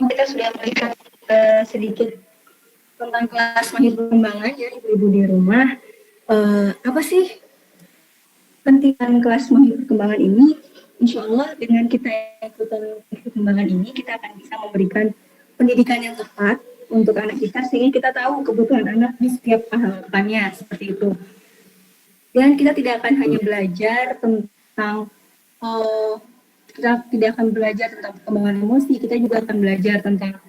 kita sudah melihat sedikit tentang kelas mahir perkembangan ya ibu-ibu di rumah. Apa sih pentingan kelas mahir perkembangan ini? Insya Allah dengan kita ikutan perkembangan ini, kita akan bisa memberikan pendidikan yang tepat untuk anak kita, sehingga kita tahu kebutuhan anak di setiap tahapannya, seperti itu. Dan kita tidak akan hanya belajar tentang kita tidak akan belajar tentang perkembangan emosi, kita juga akan belajar tentang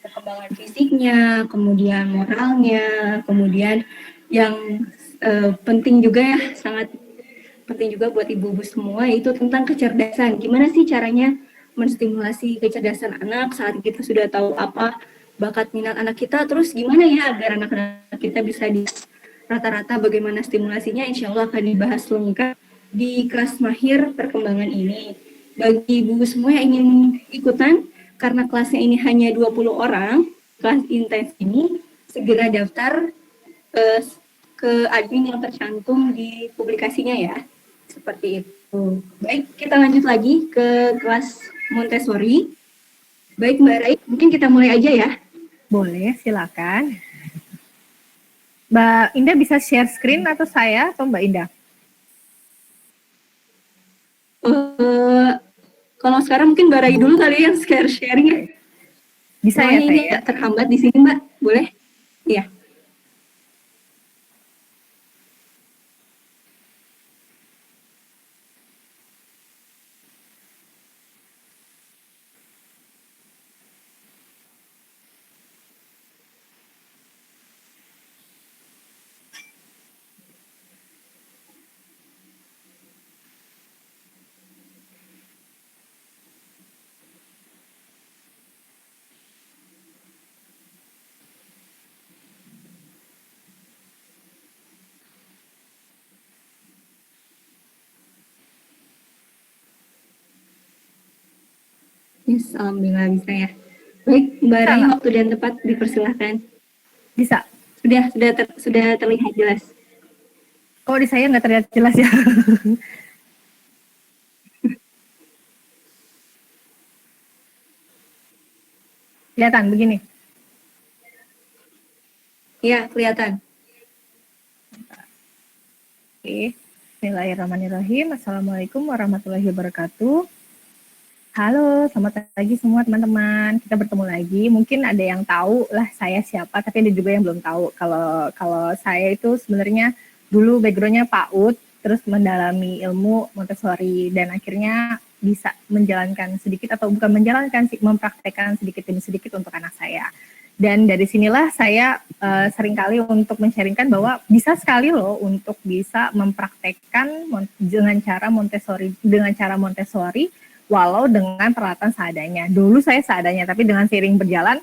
perkembangan fisiknya, kemudian moralnya, kemudian yang penting juga ya, sangat penting juga buat ibu-ibu semua, yaitu tentang kecerdasan. Gimana sih caranya menstimulasi kecerdasan anak saat kita sudah tahu apa bakat minat anak kita, terus gimana ya agar anak-anak kita bisa di rata-rata bagaimana stimulasinya, insya Allah akan dibahas lengkap di kelas mahir perkembangan ini. Bagi ibu semua yang ingin ikutan, karena kelasnya ini hanya 20 orang, kelas intens ini, segera daftar ke admin yang tercantum di publikasinya ya. Seperti itu. Baik, kita lanjut lagi ke kelas Montessori. Baik Mbak Rai, mungkin kita mulai aja ya. Boleh, silakan. Mbak Indah bisa share screen atau saya atau Mbak Indah? Kalau sekarang mungkin Mbak Rai dulu kali yang sharing. Bisa ya ini saya? Terhambat di sini Mbak, boleh? Iya. Yes, alhamdulillah bisa ya. Baik, Mbak Rai, waktu dan tempat dipersilahkan. Bisa. Sudah terlihat jelas. Oh, di saya nggak terlihat jelas ya. Kelihatan begini. Iya, kelihatan. Oke. Bismillahirrahmanirrahim. Assalamualaikum warahmatullahi wabarakatuh. Halo, selamat pagi semua teman-teman. Kita bertemu lagi. Mungkin ada yang tahu lah saya siapa, tapi ada juga yang belum tahu. Kalau saya itu sebenarnya dulu backgroundnya PAUD, terus mendalami ilmu Montessori, dan akhirnya bisa menjalankan sedikit, atau bukan menjalankan sih, mempraktekkan sedikit demi sedikit untuk anak saya. Dan dari sinilah saya seringkali untuk men-sharingkan bahwa bisa sekali loh untuk bisa mempraktekkan dengan cara Montessori, walau dengan peralatan seadanya. Dulu saya seadanya, tapi dengan seiring berjalan,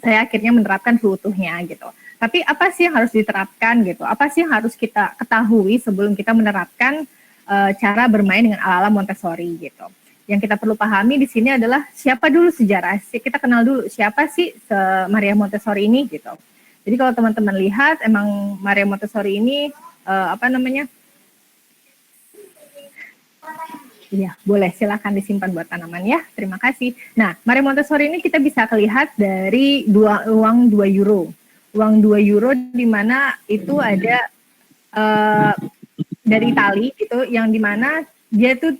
saya akhirnya menerapkan seutuhnya gitu. Tapi apa sih yang harus diterapkan gitu? Apa sih yang harus kita ketahui sebelum kita menerapkan cara bermain dengan ala-ala Montessori gitu? Yang kita perlu pahami di sini adalah siapa dulu sejarah. Kita kenal dulu siapa sih Maria Montessori ini gitu. Jadi kalau teman-teman lihat, emang Maria Montessori ini Iya, boleh. Silakan disimpan buat tanaman ya. Terima kasih. Nah, Maria Montessori ini kita bisa lihat dari uang 2 euro. Uang 2 euro di mana itu ada dari Itali gitu, yang di mana dia itu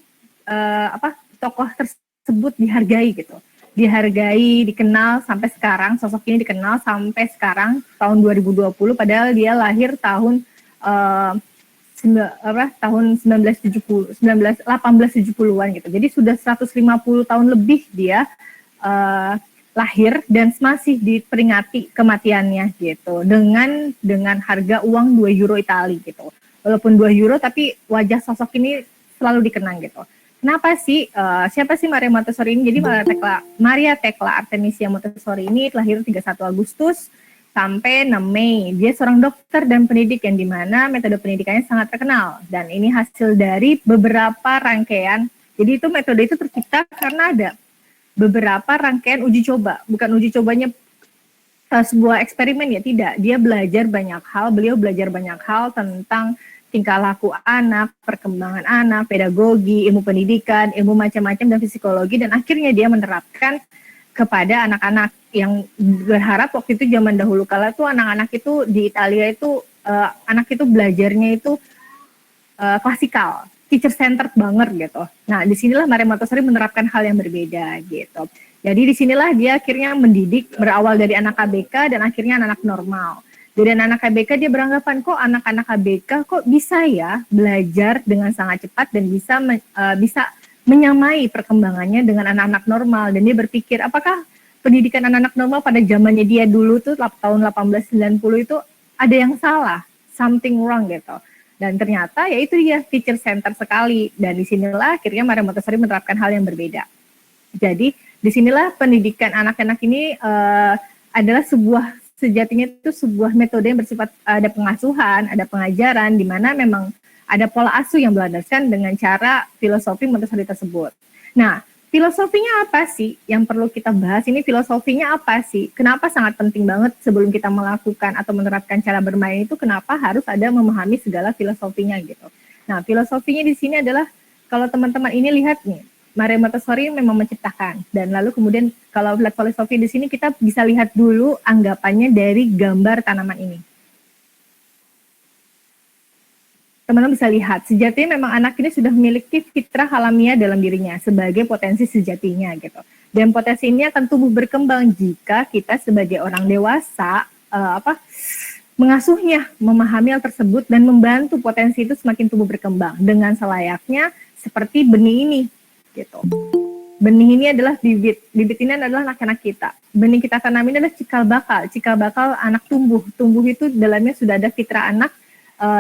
tokoh tersebut dihargai gitu. Dihargai, dikenal sampai sekarang, sosok ini dikenal sampai sekarang tahun 2020, padahal dia lahir tahun tahun 1870-an gitu. Jadi sudah 150 tahun lebih dia lahir dan masih diperingati kematiannya gitu dengan harga uang 2 euro Itali gitu. Walaupun 2 euro tapi wajah sosok ini selalu dikenang gitu. Kenapa sih siapa sih Maria Montessori ini? Jadi Maria Tecla Artemisia Montessori ini lahir 31 Agustus sampai 6 Mei. Dia seorang dokter dan pendidik yang dimana metode pendidikannya sangat terkenal. Dan ini hasil dari beberapa rangkaian. Jadi itu metode itu tercipta karena ada beberapa rangkaian uji coba. Bukan uji cobanya sebuah eksperimen ya, tidak. Dia belajar banyak hal, beliau belajar banyak hal tentang tingkah laku anak, perkembangan anak, pedagogi, ilmu pendidikan, ilmu macam-macam dan psikologi. Dan akhirnya dia menerapkan kepada anak-anak yang berharap waktu itu zaman dahulu kala tuh anak-anak itu di Italia itu anak itu belajarnya itu klasikal, teacher centered banget gitu. Nah, disinilah Maria Montessori menerapkan hal yang berbeda gitu. Jadi disinilah dia akhirnya mendidik berawal dari anak ABK dan akhirnya anak normal. Dari anak ABK dia beranggapan kok anak-anak ABK kok bisa ya belajar dengan sangat cepat dan bisa menyamai perkembangannya dengan anak-anak normal, dan dia berpikir apakah pendidikan anak-anak normal pada zamannya dia dulu tuh tahun 1890 itu ada yang salah, something wrong gitu. Dan ternyata ya itu dia teacher center sekali, dan disinilah akhirnya Maria Montessori menerapkan hal yang berbeda. Jadi disinilah pendidikan anak-anak ini adalah sejatinya itu sebuah metode yang bersifat ada pengasuhan, ada pengajaran, di mana memang ada pola asuh yang berlandaskan dengan cara filosofi Montessori tersebut. Nah, filosofinya apa sih yang perlu kita bahas ini? Filosofinya apa sih? Kenapa sangat penting banget sebelum kita melakukan atau menerapkan cara bermain itu, kenapa harus ada memahami segala filosofinya gitu. Nah, filosofinya di sini adalah kalau teman-teman ini lihat nih, Maria Montessori memang menciptakan, dan lalu kemudian kalau lihat filosofi di sini kita bisa lihat dulu anggapannya dari gambar tanaman ini. Teman-teman bisa lihat, sejatinya memang anak ini sudah memiliki fitrah alamiah dalam dirinya sebagai potensi sejatinya gitu. Dan potensi ini akan tumbuh berkembang jika kita sebagai orang dewasa mengasuhnya, memahami hal tersebut dan membantu potensi itu semakin tumbuh berkembang dengan selayaknya seperti benih ini. Gitu. Benih ini adalah bibit ini adalah anak-anak kita. Benih kita tanam ini adalah cikal bakal anak tumbuh itu dalamnya sudah ada fitrah anak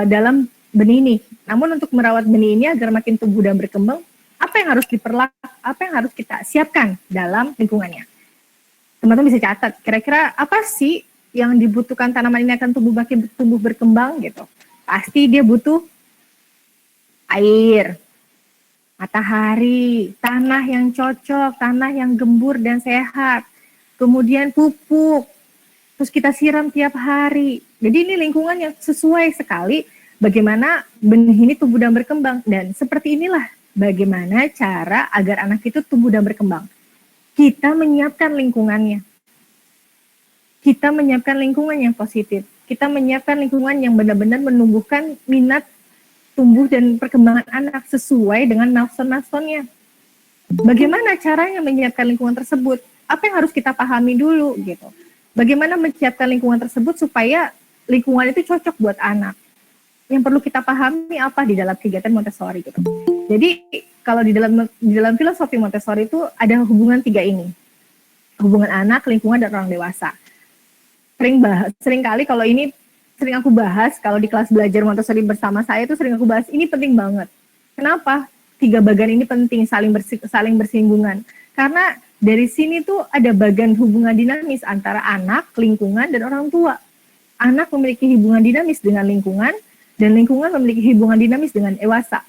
dalam benih ini. Namun untuk merawat benih ini agar makin tumbuh dan berkembang, apa yang harus apa yang harus kita siapkan dalam lingkungannya? Teman-teman bisa catat, kira-kira apa sih yang dibutuhkan tanaman ini akan tumbuh berkembang gitu? Pasti dia butuh air, matahari, tanah yang cocok, tanah yang gembur dan sehat, kemudian pupuk, terus kita siram tiap hari. Jadi ini lingkungan yang sesuai sekali bagaimana benih ini tumbuh dan berkembang. Dan seperti inilah bagaimana cara agar anak itu tumbuh dan berkembang. Kita menyiapkan lingkungannya. Kita menyiapkan lingkungan yang positif. Kita menyiapkan lingkungan yang benar-benar menumbuhkan minat tumbuh dan perkembangan anak sesuai dengan milestone-nya. Bagaimana caranya menyiapkan lingkungan tersebut? Apa yang harus kita pahami dulu gitu? Bagaimana menyiapkan lingkungan tersebut supaya lingkungan itu cocok buat anak? Yang perlu kita pahami apa di dalam kegiatan Montessori gitu. Jadi kalau di dalam filosofi Montessori itu ada hubungan tiga ini. Hubungan anak, lingkungan, dan orang dewasa. Sering kali kalau ini sering aku bahas, kalau di kelas belajar Montessori bersama saya itu sering aku bahas, ini penting banget. Kenapa? Tiga bagian ini penting, saling bersinggungan. Karena dari sini tuh ada bagian hubungan dinamis antara anak, lingkungan, dan orang tua. Anak memiliki hubungan dinamis dengan lingkungan, dan lingkungan memiliki hubungan dinamis dengan dewasa.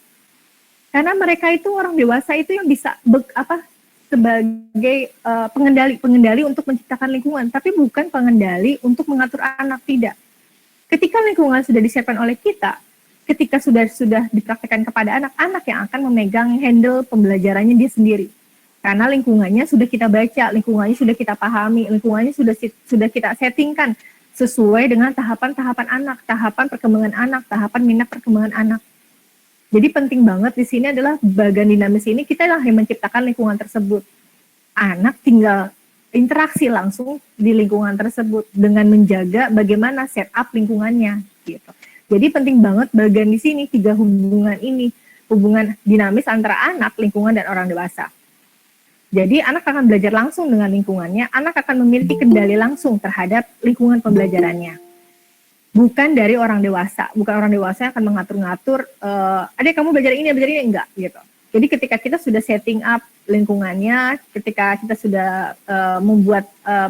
Karena mereka itu, orang dewasa itu yang bisa sebagai pengendali untuk menciptakan lingkungan, tapi bukan pengendali untuk mengatur anak, tidak. Ketika lingkungan sudah disiapkan oleh kita, ketika sudah dipraktekkan kepada anak yang akan memegang handle pembelajarannya dia sendiri. Karena lingkungannya sudah kita baca, lingkungannya sudah kita pahami, lingkungannya sudah kita settingkan sesuai dengan tahapan-tahapan anak, tahapan perkembangan anak, tahapan minat perkembangan anak. Jadi penting banget di sini adalah bagian dinamis ini, kita lah yang menciptakan lingkungan tersebut. Anak tinggal interaksi langsung di lingkungan tersebut dengan menjaga bagaimana setup lingkungannya gitu. Jadi penting banget bagian di sini tiga hubungan ini, hubungan dinamis antara anak, lingkungan, dan orang dewasa. Jadi anak akan belajar langsung dengan lingkungannya, anak akan memiliki kendali langsung terhadap lingkungan pembelajarannya. Bukan dari orang dewasa, bukan orang dewasa yang akan mengatur-ngatur, adek kamu belajar ini, enggak gitu. Jadi ketika kita sudah setting up lingkungannya, ketika kita sudah membuat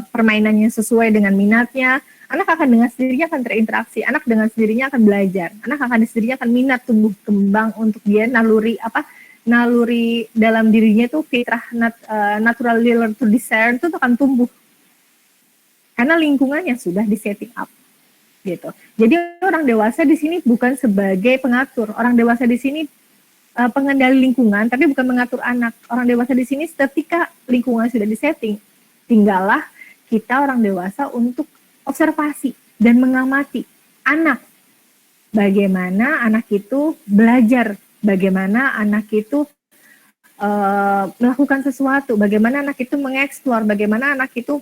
permainannya sesuai dengan minatnya, anak akan dengan sendirinya akan terinteraksi, anak dengan sendirinya akan belajar, anak akan sendirinya akan minat tumbuh kembang untuk dia naluri dalam dirinya itu fitrah natural learn to discern itu akan tumbuh. Karena lingkungannya sudah di-setting up. Gitu. Jadi orang dewasa di sini bukan sebagai pengatur, orang dewasa di sini pengendali lingkungan, tapi bukan mengatur anak. Orang dewasa di sini ketika lingkungan sudah disetting, Tinggallah kita orang dewasa untuk observasi dan mengamati anak. Bagaimana anak itu belajar, bagaimana anak itu melakukan sesuatu, bagaimana anak itu mengeksplor, bagaimana anak itu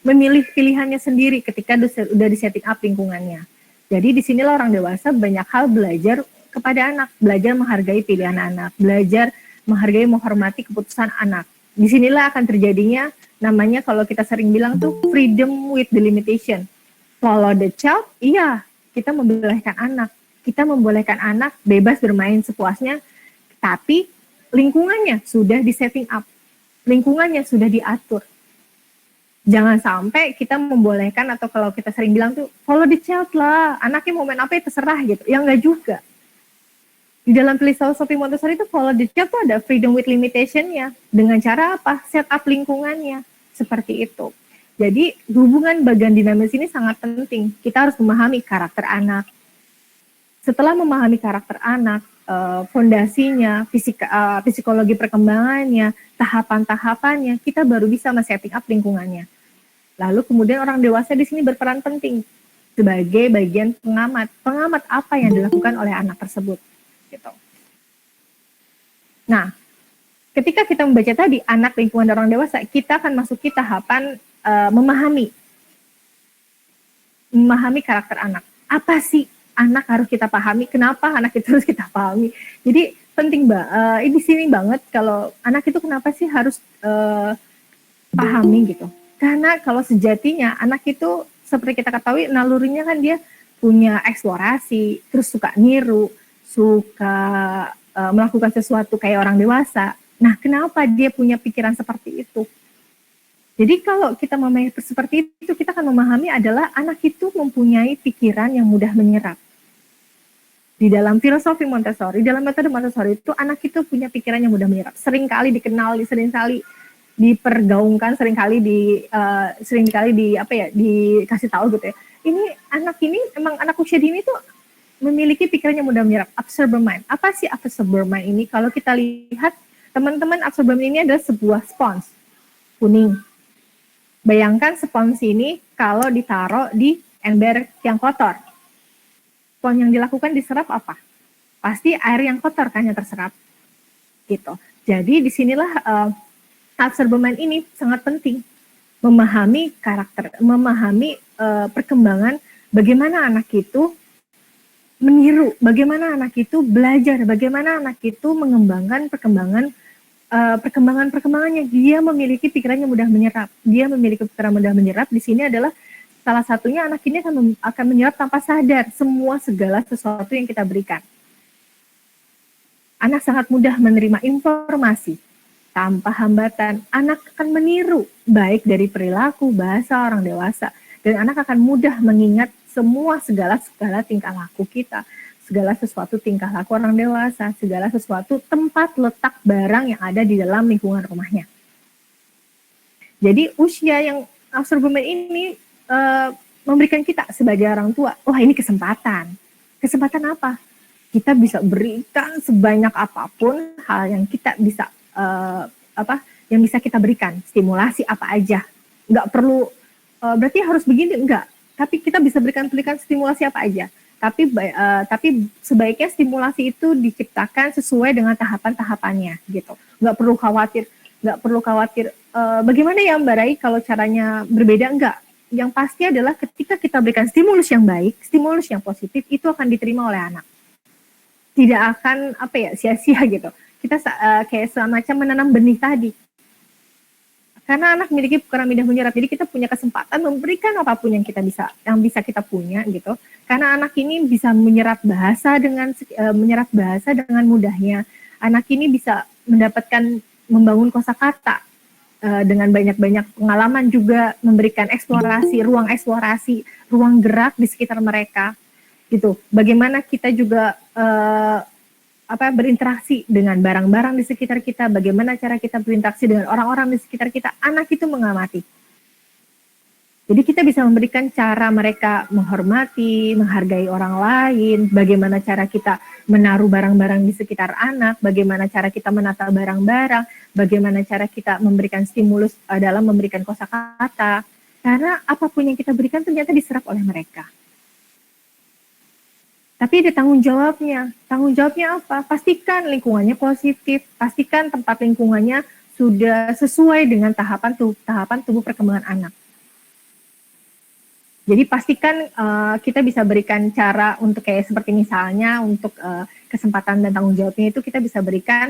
memilih pilihannya sendiri ketika sudah di-setting up lingkungannya. Jadi disinilah orang dewasa banyak hal belajar kepada anak, belajar menghargai pilihan anak, belajar menghargai, menghormati keputusan anak. Disinilah akan terjadinya namanya kalau kita sering bilang tuh freedom with the limitation. Follow the child, iya, kita membolehkan anak. Kita membolehkan anak bebas bermain sepuasnya, tapi lingkungannya sudah di-setting up. Lingkungannya sudah diatur. Jangan sampai kita membolehkan, atau kalau kita sering bilang tuh, follow the child lah, anaknya mau main apa ya terserah gitu. Ya enggak juga. Di dalam filosofi Montessori itu follow the child tuh ada freedom with limitation-nya. Dengan cara apa? Set up lingkungannya. Seperti itu. Jadi hubungan bagian dinamis ini sangat penting. Kita harus memahami karakter anak. Setelah memahami karakter anak, fondasinya, psikologi perkembangannya, tahapan-tahapannya, kita baru bisa men-setting up lingkungannya. Lalu kemudian orang dewasa di sini berperan penting sebagai bagian pengamat. Pengamat apa yang dilakukan oleh anak tersebut. Gitu. Nah, ketika kita membaca tadi anak, lingkungan, dan orang dewasa, kita akan masuki tahapan memahami karakter anak. Apa sih anak harus kita pahami? Kenapa anak itu harus kita pahami? Jadi penting di sini banget kalau anak itu kenapa sih harus pahami gitu? Karena kalau sejatinya anak itu seperti kita ketahui nalurinya kan dia punya eksplorasi, terus suka niru, suka melakukan sesuatu kayak orang dewasa. Nah, kenapa dia punya pikiran seperti itu? Jadi kalau kita memahami seperti itu, kita akan memahami adalah anak itu mempunyai pikiran yang mudah menyerap. Di dalam filosofi Montessori, dalam metode Montessori itu anak itu punya pikiran yang mudah menyerap. Seringkali dikenal, seringkali dipergaungkan, seringkali dikasih tahu gitu ya. Ini anak ini emang anak usia dini tuh memiliki pikiran yang mudah menyerap. Absorber mind. Apa sih absorber mind ini? Kalau kita lihat teman-teman, absorber mind ini adalah sebuah spons kuning. Bayangkan spons ini kalau ditaruh di ember yang kotor. Spons yang dilakukan diserap apa? Pasti air yang kotor kan yang terserap. Gitu. Jadi disinilah absorber mind ini sangat penting. Memahami karakter, memahami perkembangan bagaimana anak itu meniru, bagaimana anak itu belajar, bagaimana anak itu mengembangkan perkembangannya. Dia memiliki pikiran yang mudah menyerap. Dia memiliki pikiran mudah menyerap. Di sini adalah salah satunya anak ini akan menyerap tanpa sadar segala sesuatu yang kita berikan. Anak sangat mudah menerima informasi tanpa hambatan. Anak akan meniru baik dari perilaku, bahasa orang dewasa, dan anak akan mudah mengingat segala tingkah laku kita, segala sesuatu tingkah laku orang dewasa, segala sesuatu tempat letak barang yang ada di dalam lingkungan rumahnya. Jadi usia yang absorber ini memberikan kita sebagai orang tua, wah ini kesempatan. Kesempatan apa? Kita bisa berikan sebanyak apapun hal yang kita bisa yang bisa kita berikan, stimulasi apa aja. Nggak perlu berarti harus begini, enggak. Tapi kita bisa berikan stimulasi apa aja. Tapi sebaiknya stimulasi itu diciptakan sesuai dengan tahapan-tahapannya gitu. Nggak perlu khawatir bagaimana ya Mbak Rai kalau caranya berbeda, enggak. Yang pasti adalah ketika kita berikan stimulus yang baik, stimulus yang positif, itu akan diterima oleh anak. Tidak akan sia-sia gitu. Kita kayak semacam menanam benih tadi. Karena anak memiliki pikiran mudah menyerap, jadi kita punya kesempatan memberikan apapun yang bisa kita punya gitu. Karena anak ini bisa menyerap bahasa dengan mudahnya. Anak ini bisa membangun kosakata dengan banyak-banyak pengalaman, juga memberikan ruang gerak di sekitar mereka gitu. Bagaimana kita juga berinteraksi dengan barang-barang di sekitar kita, bagaimana cara kita berinteraksi dengan orang-orang di sekitar kita. Anak itu mengamati. Jadi kita bisa memberikan cara mereka menghormati, menghargai orang lain, bagaimana cara kita menaruh barang-barang di sekitar anak, bagaimana cara kita menata barang-barang, bagaimana cara kita memberikan stimulus dalam memberikan kosakata. Karena apapun yang kita berikan ternyata diserap oleh mereka. Tapi ada tanggung jawabnya. Tanggung jawabnya apa? Pastikan lingkungannya positif, pastikan tempat lingkungannya sudah sesuai dengan tahapan tubuh perkembangan anak. Jadi pastikan kita bisa berikan cara untuk kayak seperti misalnya untuk kesempatan dan tanggung jawabnya itu kita bisa berikan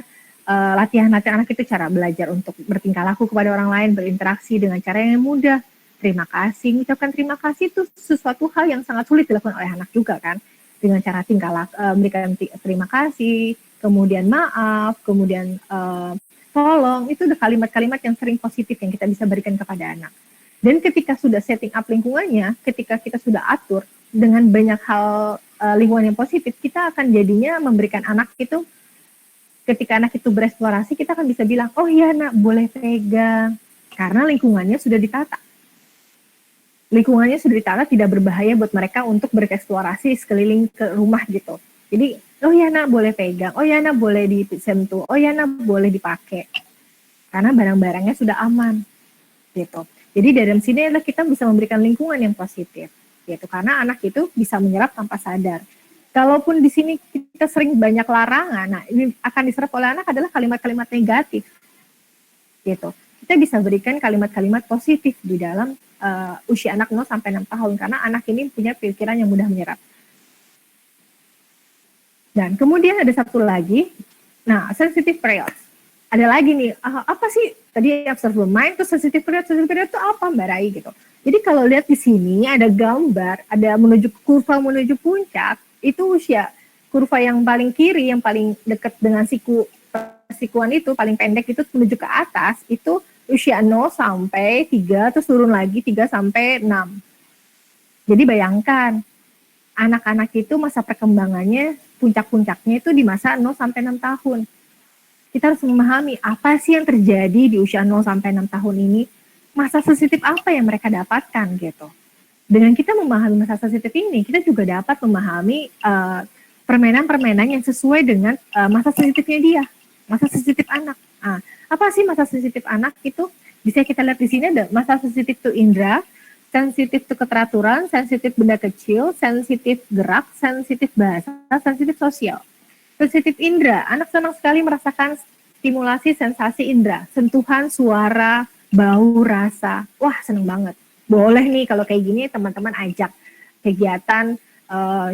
latihan-latihan anak itu cara belajar untuk bertingkah laku kepada orang lain, berinteraksi dengan cara yang mudah. Terima kasih, mengucapkan terima kasih itu sesuatu hal yang sangat sulit dilakukan oleh anak juga kan. Dengan cara tingkah laku, memberikan terima kasih, kemudian maaf, kemudian tolong, itu udah kalimat-kalimat yang sering positif yang kita bisa berikan kepada anak. Dan ketika sudah setting up lingkungannya, ketika kita sudah atur dengan banyak hal lingkungan yang positif, kita akan jadinya memberikan anak itu, ketika anak itu bereksplorasi, kita akan bisa bilang, oh iya nak, boleh pegang. Karena lingkungannya sudah ditata. Lingkungannya sudah ditata, tidak berbahaya buat mereka untuk bereksplorasi sekeliling ke rumah gitu. Jadi, oh iya nak, boleh pegang. Oh iya nak, boleh disentuh. Oh iya nak, boleh dipakai. Karena barang-barangnya sudah aman. Gitu. Jadi dalam sini adalah kita bisa memberikan lingkungan yang positif, yaitu karena anak itu bisa menyerap tanpa sadar. Kalaupun di sini kita sering banyak larangan, nah ini akan diserap oleh anak adalah kalimat-kalimat negatif, gitu. Kita bisa berikan kalimat-kalimat positif di dalam usia anak 0 sampai 6 tahun, karena anak ini punya pikiran yang mudah menyerap. Dan kemudian ada satu lagi, nah sensitive periods. Ada lagi nih, apa sih tadi observable mind, terus sensitive period itu apa Mbak Rai gitu. Jadi kalau lihat di sini ada gambar, ada kurva menuju puncak, itu usia kurva yang paling kiri, yang paling dekat dengan sikuan itu, paling pendek itu menuju ke atas, itu usia 0 sampai 3, terus turun lagi 3 sampai 6. Jadi bayangkan, anak-anak itu masa perkembangannya, puncak-puncaknya itu di masa 0 sampai 6 tahun. Kita harus memahami apa sih yang terjadi di usia 0 sampai 6 tahun ini, masa sensitif apa yang mereka dapatkan gitu. Dengan kita memahami masa sensitif ini, kita juga dapat memahami permainan-permainan yang sesuai dengan masa sensitifnya dia, masa sensitif anak. Apa sih masa sensitif anak itu? Bisa kita lihat di sini ada masa sensitif to indra, sensitif to keteraturan, sensitif benda kecil, sensitif gerak, sensitif bahasa, sensitif sosial. Sensitif indera, anak senang sekali merasakan stimulasi sensasi indera, sentuhan, suara, bau, rasa. Wah, seneng banget. Boleh nih kalau kayak gini teman-teman ajak kegiatan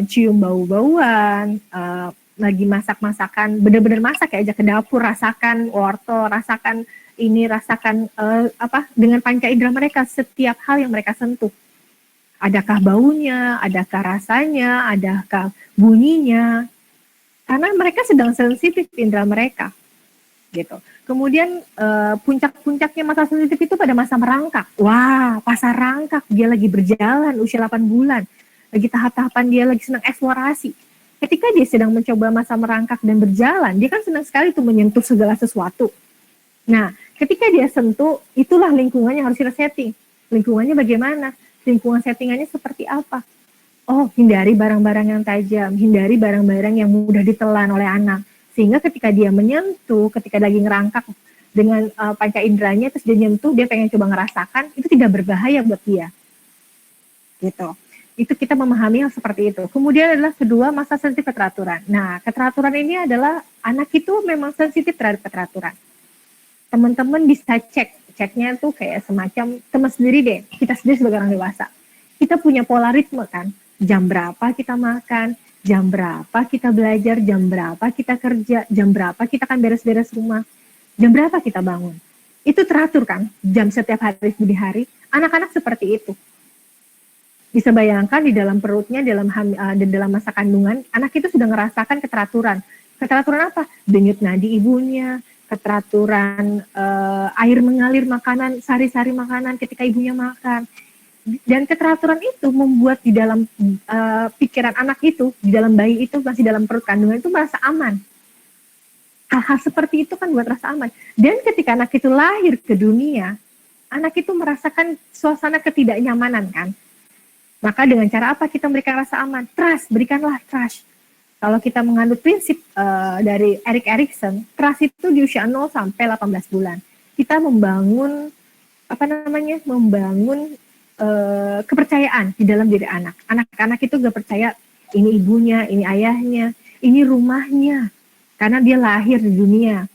cium bau-bauan, lagi masak-masakan, bener-bener masak ya, ajak ke dapur, rasakan wortel, rasakan ini, rasakan dengan panca indera mereka, setiap hal yang mereka sentuh. Adakah baunya, adakah rasanya, adakah bunyinya, karena mereka sedang sensitif indera mereka, gitu. Kemudian puncak-puncaknya masa sensitif itu pada masa merangkak. Wah, masa rangkak, dia lagi berjalan usia 8 bulan, lagi tahap-tahapan dia lagi senang eksplorasi. Ketika dia sedang mencoba masa merangkak dan berjalan, dia kan senang sekali tuh menyentuh segala sesuatu. Nah, ketika dia sentuh, itulah lingkungannya harus kita setting. Lingkungannya bagaimana? Lingkungan settingannya seperti apa? Oh, hindari barang-barang yang tajam, hindari barang-barang yang mudah ditelan oleh anak. Sehingga ketika dia menyentuh, ketika lagi ngerangkak dengan panca inderanya, terus dia nyentuh, dia pengen coba ngerasakan, itu tidak berbahaya buat dia. Gitu. Itu kita memahami hal seperti itu. Kemudian adalah kedua, masa sensitif keteraturan. Nah, keteraturan ini adalah anak itu memang sensitif terhadap keteraturan. Teman-teman bisa ceknya tuh kayak semacam teman sendiri deh, kita sendiri sebagai orang dewasa. Kita punya pola ritme kan, jam berapa kita makan, jam berapa kita belajar, jam berapa kita kerja, jam berapa kita akan beres-beres rumah, jam berapa kita bangun. Itu teratur kan, jam setiap hari di hari. Anak-anak seperti itu. Bisa bayangkan di dalam perutnya, dalam masa kandungan, anak itu sudah merasakan keteraturan. Keteraturan apa? Denyut nadi ibunya, keteraturan air mengalir makanan, sari-sari makanan ketika ibunya makan. Dan keteraturan itu membuat di dalam pikiran anak itu, di dalam bayi itu, masih dalam perut kandungan itu merasa aman. Hal-hal seperti itu kan buat rasa aman. Dan ketika anak itu lahir ke dunia, anak itu merasakan suasana ketidaknyamanan kan. Maka dengan cara apa kita memberikan rasa aman? Trust, berikanlah trust. Kalau kita menganut prinsip dari Erik Erikson, trust itu di usia 0 sampai 18 bulan. Kita membangun kepercayaan di dalam diri anak. Anak-anak itu gak percaya ini ibunya, ini ayahnya, ini rumahnya, karena dia lahir di dunia.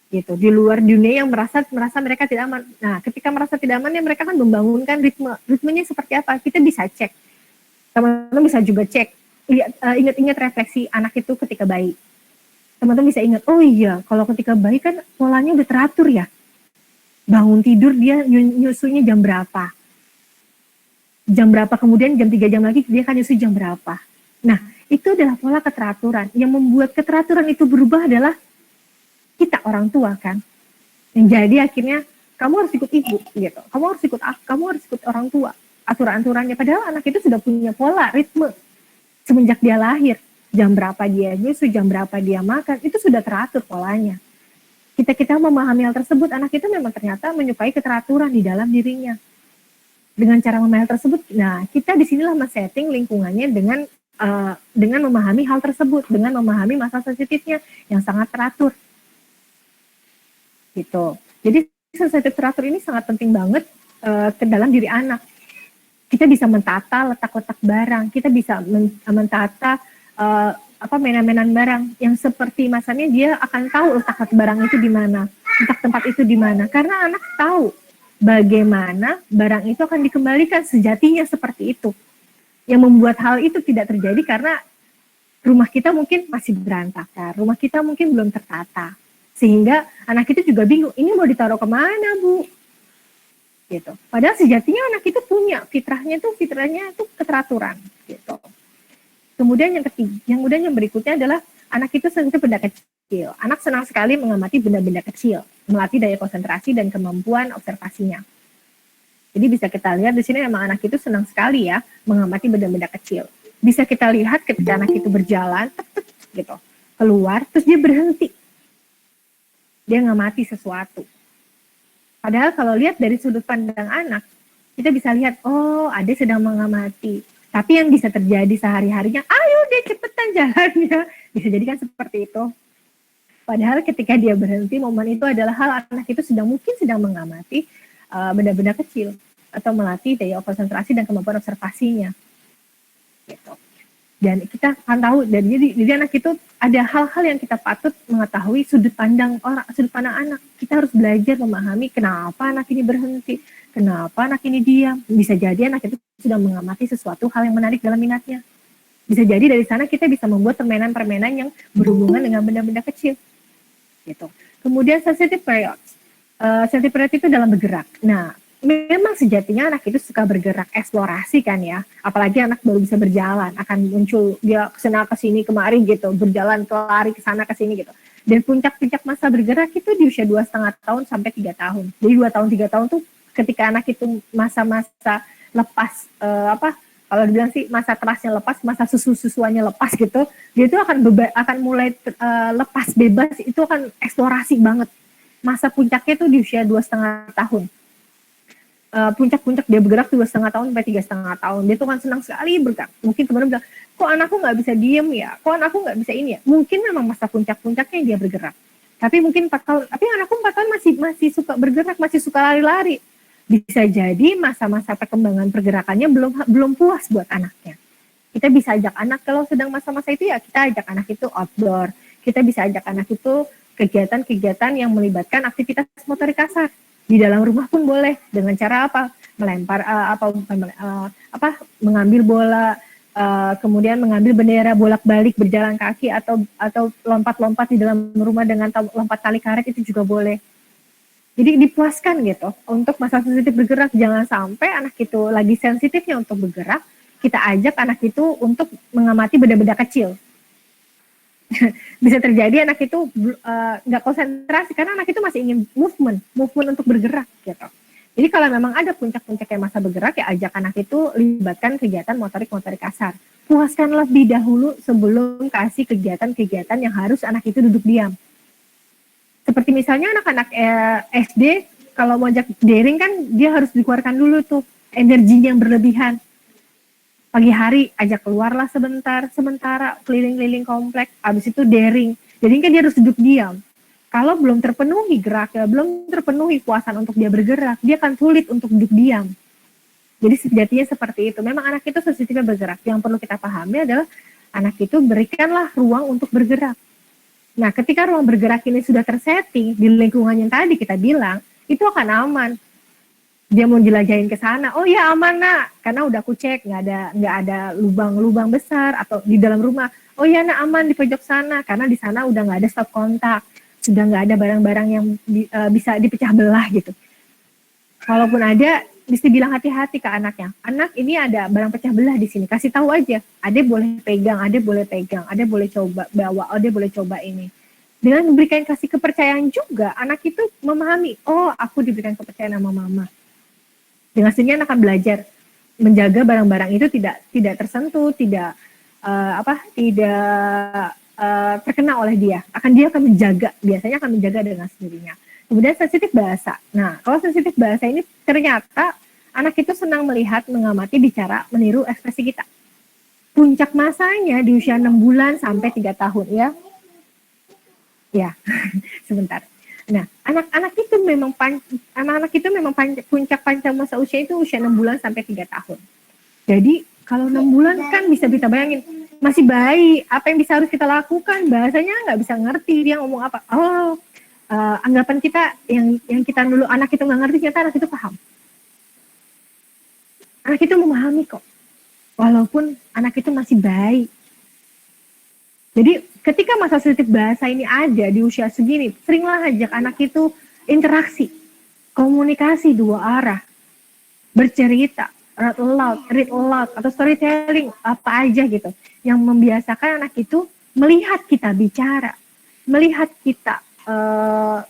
Gitu, di luar dunia yang merasa mereka tidak aman. Nah, ketika merasa tidak aman, ya mereka kan membangunkan ritmenya seperti apa. Kita bisa cek, teman-teman bisa juga cek, ingat-ingat refleksi anak itu ketika bayi. Teman-teman bisa ingat, oh iya, kalau ketika bayi kan polanya udah teratur ya. Bangun tidur dia nyusunya jam berapa, kemudian jam 3 jam lagi dia kan nyusu jam berapa. Nah, itu adalah pola keteraturan. Yang membuat keteraturan itu berubah adalah kita orang tua kan, yang jadi akhirnya kamu harus ikut ibu gitu, kamu harus ikut orang tua aturan-aturannya, padahal anak itu sudah punya pola ritme semenjak dia lahir, jam berapa dia nyusu, jam berapa dia makan, itu sudah teratur polanya. Kita memahami hal tersebut, anak itu memang ternyata menyukai keteraturan di dalam dirinya. Dengan cara memahami hal tersebut, nah kita disinilah men-setting lingkungannya dengan memahami hal tersebut, dengan memahami masa sensitifnya yang sangat teratur. Gitu. Jadi sensitif teratur ini sangat penting banget ke dalam diri anak. Kita bisa mentata letak-letak barang, kita bisa mentata mainan-mainan barang yang seperti masanya dia akan tahu letak barang itu di mana, letak tempat itu di mana, karena anak tahu bagaimana barang itu akan dikembalikan sejatinya seperti itu. Yang membuat hal itu tidak terjadi karena rumah kita mungkin masih berantakan, rumah kita mungkin belum tertata. Sehingga anak itu juga bingung, ini mau ditaruh kemana Bu? Gitu. Padahal sejatinya anak itu punya fitrahnya tuh keteraturan. Gitu. Kemudian yang berikutnya adalah anak itu sensitif benda kecil. Anak senang sekali mengamati benda-benda kecil, melatih daya konsentrasi dan kemampuan observasinya. Jadi bisa kita lihat di sini memang anak itu senang sekali ya mengamati benda-benda kecil. Bisa kita lihat ketika anak itu berjalan, gitu, keluar, terus dia berhenti. Dia ngamati sesuatu. Padahal kalau lihat dari sudut pandang anak, kita bisa lihat, oh adik sedang mengamati. Tapi yang bisa terjadi sehari-harinya, ayo deh cepetan jalannya. Bisa jadi kan seperti itu. Padahal ketika dia berhenti, momen itu adalah hal anak itu mungkin sedang mengamati benda-benda kecil. Atau melatih daya konsentrasi dan kemampuan observasinya. Gitu. Dan kita akan tahu, dan jadi anak itu ada hal-hal yang kita patut mengetahui sudut pandang anak. Kita harus belajar memahami kenapa anak ini berhenti, kenapa anak ini diam. Bisa jadi anak itu sudah mengamati sesuatu hal yang menarik dalam minatnya. Bisa jadi dari sana kita bisa membuat permainan-permainan yang berhubungan dengan benda-benda kecil. Gitu. Kemudian sensitive period. Sensitive period itu dalam bergerak. Nah, memang sejatinya anak itu suka bergerak, eksplorasi kan ya. Apalagi anak baru bisa berjalan, akan muncul dia kesana kesini kemari gitu, berjalan lari kesana kesini gitu. Dan puncak-puncak masa bergerak itu di usia 2,5 tahun sampai 3 tahun. Jadi 2 tahun 3 tahun tuh ketika anak itu masa-masa lepas kalau dibilang sih masa terasnya lepas, masa susuannya lepas gitu, dia itu akan mulai lepas bebas, itu akan eksplorasi banget. Masa puncaknya tuh di usia 2,5 tahun. Puncak-puncak dia bergerak 2,5 tahun sampai 3,5 tahun. Dia tuh kan senang sekali bergerak. Mungkin teman-teman bilang, kok anakku nggak bisa diem ya? Kok anakku nggak bisa ini ya? Mungkin memang masa puncak-puncaknya dia bergerak. Tapi mungkin 4 tahun, tapi anakku 4 tahun masih suka bergerak, masih suka lari-lari. Bisa jadi masa-masa perkembangan pergerakannya belum puas buat anaknya. Kita bisa ajak anak kalau sedang masa-masa itu ya kita ajak anak itu outdoor. Kita bisa ajak anak itu kegiatan-kegiatan yang melibatkan aktivitas motorik kasar. Di dalam rumah pun boleh, dengan cara apa? Melempar mengambil bola, kemudian mengambil bendera bolak-balik berjalan kaki atau lompat-lompat di dalam rumah dengan lompat tali karet, itu juga boleh. Jadi dipuaskan gitu untuk masa sensitif bergerak. Jangan sampai anak itu lagi sensitifnya untuk bergerak, kita ajak anak itu untuk mengamati benda-benda kecil. Bisa terjadi anak itu nggak konsentrasi karena anak itu masih ingin movement untuk bergerak gitu. Jadi kalau memang ada puncak-puncaknya masa bergerak, ya ajak anak itu libatkan kegiatan motorik kasar. Puaskan lebih dahulu sebelum kasih kegiatan-kegiatan yang harus anak itu duduk diam. Seperti misalnya anak-anak SD kalau mau ajak daring kan dia harus dikeluarkan dulu tuh energinya yang berlebihan. Pagi hari ajak keluarlah sementara keliling-keliling komplek, habis itu daring. Jadi kan dia harus duduk diam. Kalau belum terpenuhi geraknya, belum terpenuhi puasan untuk dia bergerak, dia akan sulit untuk duduk diam. Jadi sejatinya seperti itu. Memang anak itu sensitifnya bergerak. Yang perlu kita pahami adalah anak itu berikanlah ruang untuk bergerak. Nah, ketika ruang bergerak ini sudah tersetting di lingkungan yang tadi kita bilang, itu akan aman. Dia mau jelajahin ke sana, oh ya aman nak, karena udah aku cek nggak ada lubang-lubang besar atau di dalam rumah. Oh ya nak aman di pojok sana, karena di sana udah nggak ada stop kontak, sudah nggak ada barang-barang yang bisa dipecah belah gitu. Kalaupun ada, mesti bilang hati-hati ke anaknya. Anak ini ada barang pecah belah di sini, kasih tahu aja. Ade boleh pegang, ade boleh coba bawa, ade boleh coba ini. Dengan memberikan kasih kepercayaan juga, anak itu memahami, oh aku diberikan kepercayaan sama mama. Dengan sendirinya anak akan belajar menjaga barang-barang itu tidak tersentuh, tidak terkena oleh dia. Dia akan menjaga, biasanya akan menjaga dengan sendirinya. Kemudian sensitif bahasa. Nah, kalau sensitif bahasa ini ternyata anak itu senang melihat, mengamati, bicara, meniru ekspresi kita. Puncak masanya di usia 6 bulan sampai 3 tahun ya. Ya, sebentar. Nah, anak-anak itu memang puncak panjang masa usia itu usia 6 bulan sampai 3 tahun. Jadi, kalau 6 bulan kan bisa kita bayangin, masih bayi, apa yang bisa harus kita lakukan? Bahasanya nggak bisa ngerti, dia ngomong apa. Anggapan kita yang kita dulu anak itu nggak ngerti, ternyata anak itu paham. Anak itu memahami kok, walaupun anak itu masih bayi. Jadi ketika masa sensitif bahasa ini ada di usia segini, seringlah ajak anak itu interaksi, komunikasi dua arah, bercerita, read aloud, atau storytelling, apa aja gitu. Yang membiasakan anak itu melihat kita bicara, melihat kita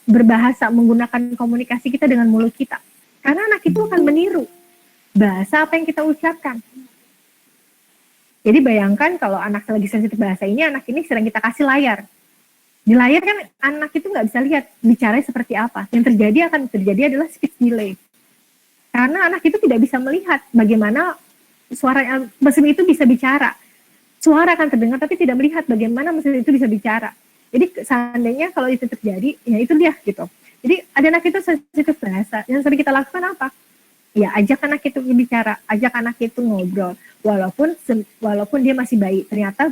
berbahasa, menggunakan komunikasi kita dengan mulut kita. Karena anak itu akan meniru bahasa apa yang kita ucapkan. Jadi bayangkan kalau anak lagi sensitif bahasa ini, anak ini sering kita kasih layar. Di layar kan anak itu nggak bisa lihat bicaranya seperti apa. Yang akan terjadi adalah speech delay. Karena anak itu tidak bisa melihat bagaimana suara mesin itu bisa bicara. Suara akan terdengar tapi tidak melihat bagaimana mesin itu bisa bicara. Jadi seandainya kalau itu terjadi, ya itu dia gitu. Jadi ada anak itu sensitif bahasa. Yang sering kita lakukan apa? Ya ajak anak itu bicara, ajak anak itu ngobrol. Walaupun dia masih bayi, ternyata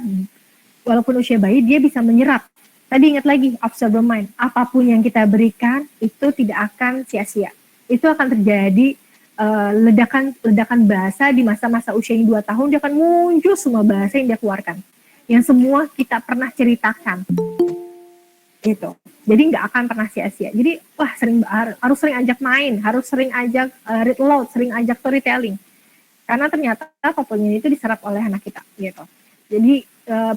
walaupun usia bayi dia bisa menyerap. Tadi ingat lagi, observer mind. Apapun yang kita berikan itu tidak akan sia-sia. Itu akan terjadi ledakan bahasa di masa-masa usia yang 2 tahun, dia akan muncul semua bahasa yang dia keluarkan. Yang semua kita pernah ceritakan. Gitu. Jadi nggak akan pernah sia-sia. Jadi harus sering ajak main, harus sering ajak read aloud, sering ajak storytelling. Karena ternyata apapun itu diserap oleh anak kita gitu. Jadi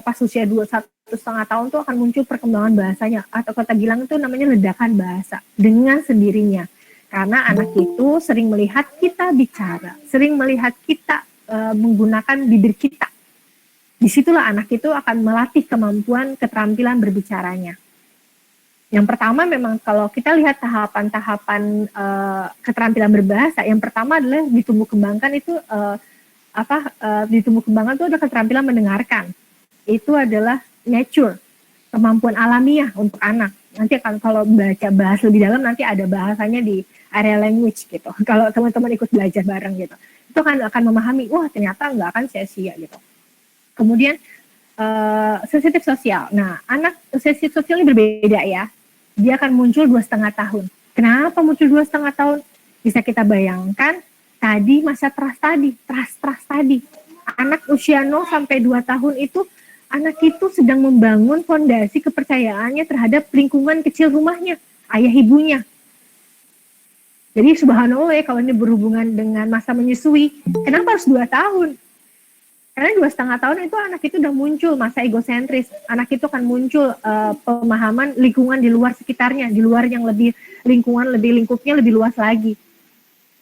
pas usia 1,5 tahun tuh akan muncul perkembangan bahasanya, atau kata Gilang itu namanya ledakan bahasa dengan sendirinya. Karena anak itu sering melihat kita bicara, sering melihat kita menggunakan bibir kita. Disitulah anak itu akan melatih kemampuan keterampilan berbicaranya. Yang pertama memang kalau kita lihat tahapan-tahapan keterampilan berbahasa, yang pertama adalah ditumbuh kembangkan itu ditumbuh kembangkan itu ada keterampilan mendengarkan. Itu adalah nature, kemampuan alamiah untuk anak. Nanti kalau bahas lebih dalam nanti ada bahasanya di area language gitu. Kalau teman-teman ikut belajar bareng gitu, itu akan memahami, wah ternyata nggak akan sia-sia gitu. Kemudian sensitif sosial. Nah, anak sensitif sosial ini berbeda ya. Dia akan muncul 2,5 tahun. Kenapa muncul 2,5 tahun? Bisa kita bayangkan tadi masa trust tadi. Anak usia 0 sampai 2 tahun itu, anak itu sedang membangun fondasi kepercayaannya terhadap lingkungan kecil rumahnya, ayah ibunya. Jadi subhanallah ya, kalau ini berhubungan dengan masa menyusui, kenapa harus 2 tahun? Karena 2,5 tahun itu anak itu udah muncul masa egosentris. Anak itu akan muncul pemahaman lingkungan di luar sekitarnya, di luar yang lebih lingkupnya lebih luas lagi.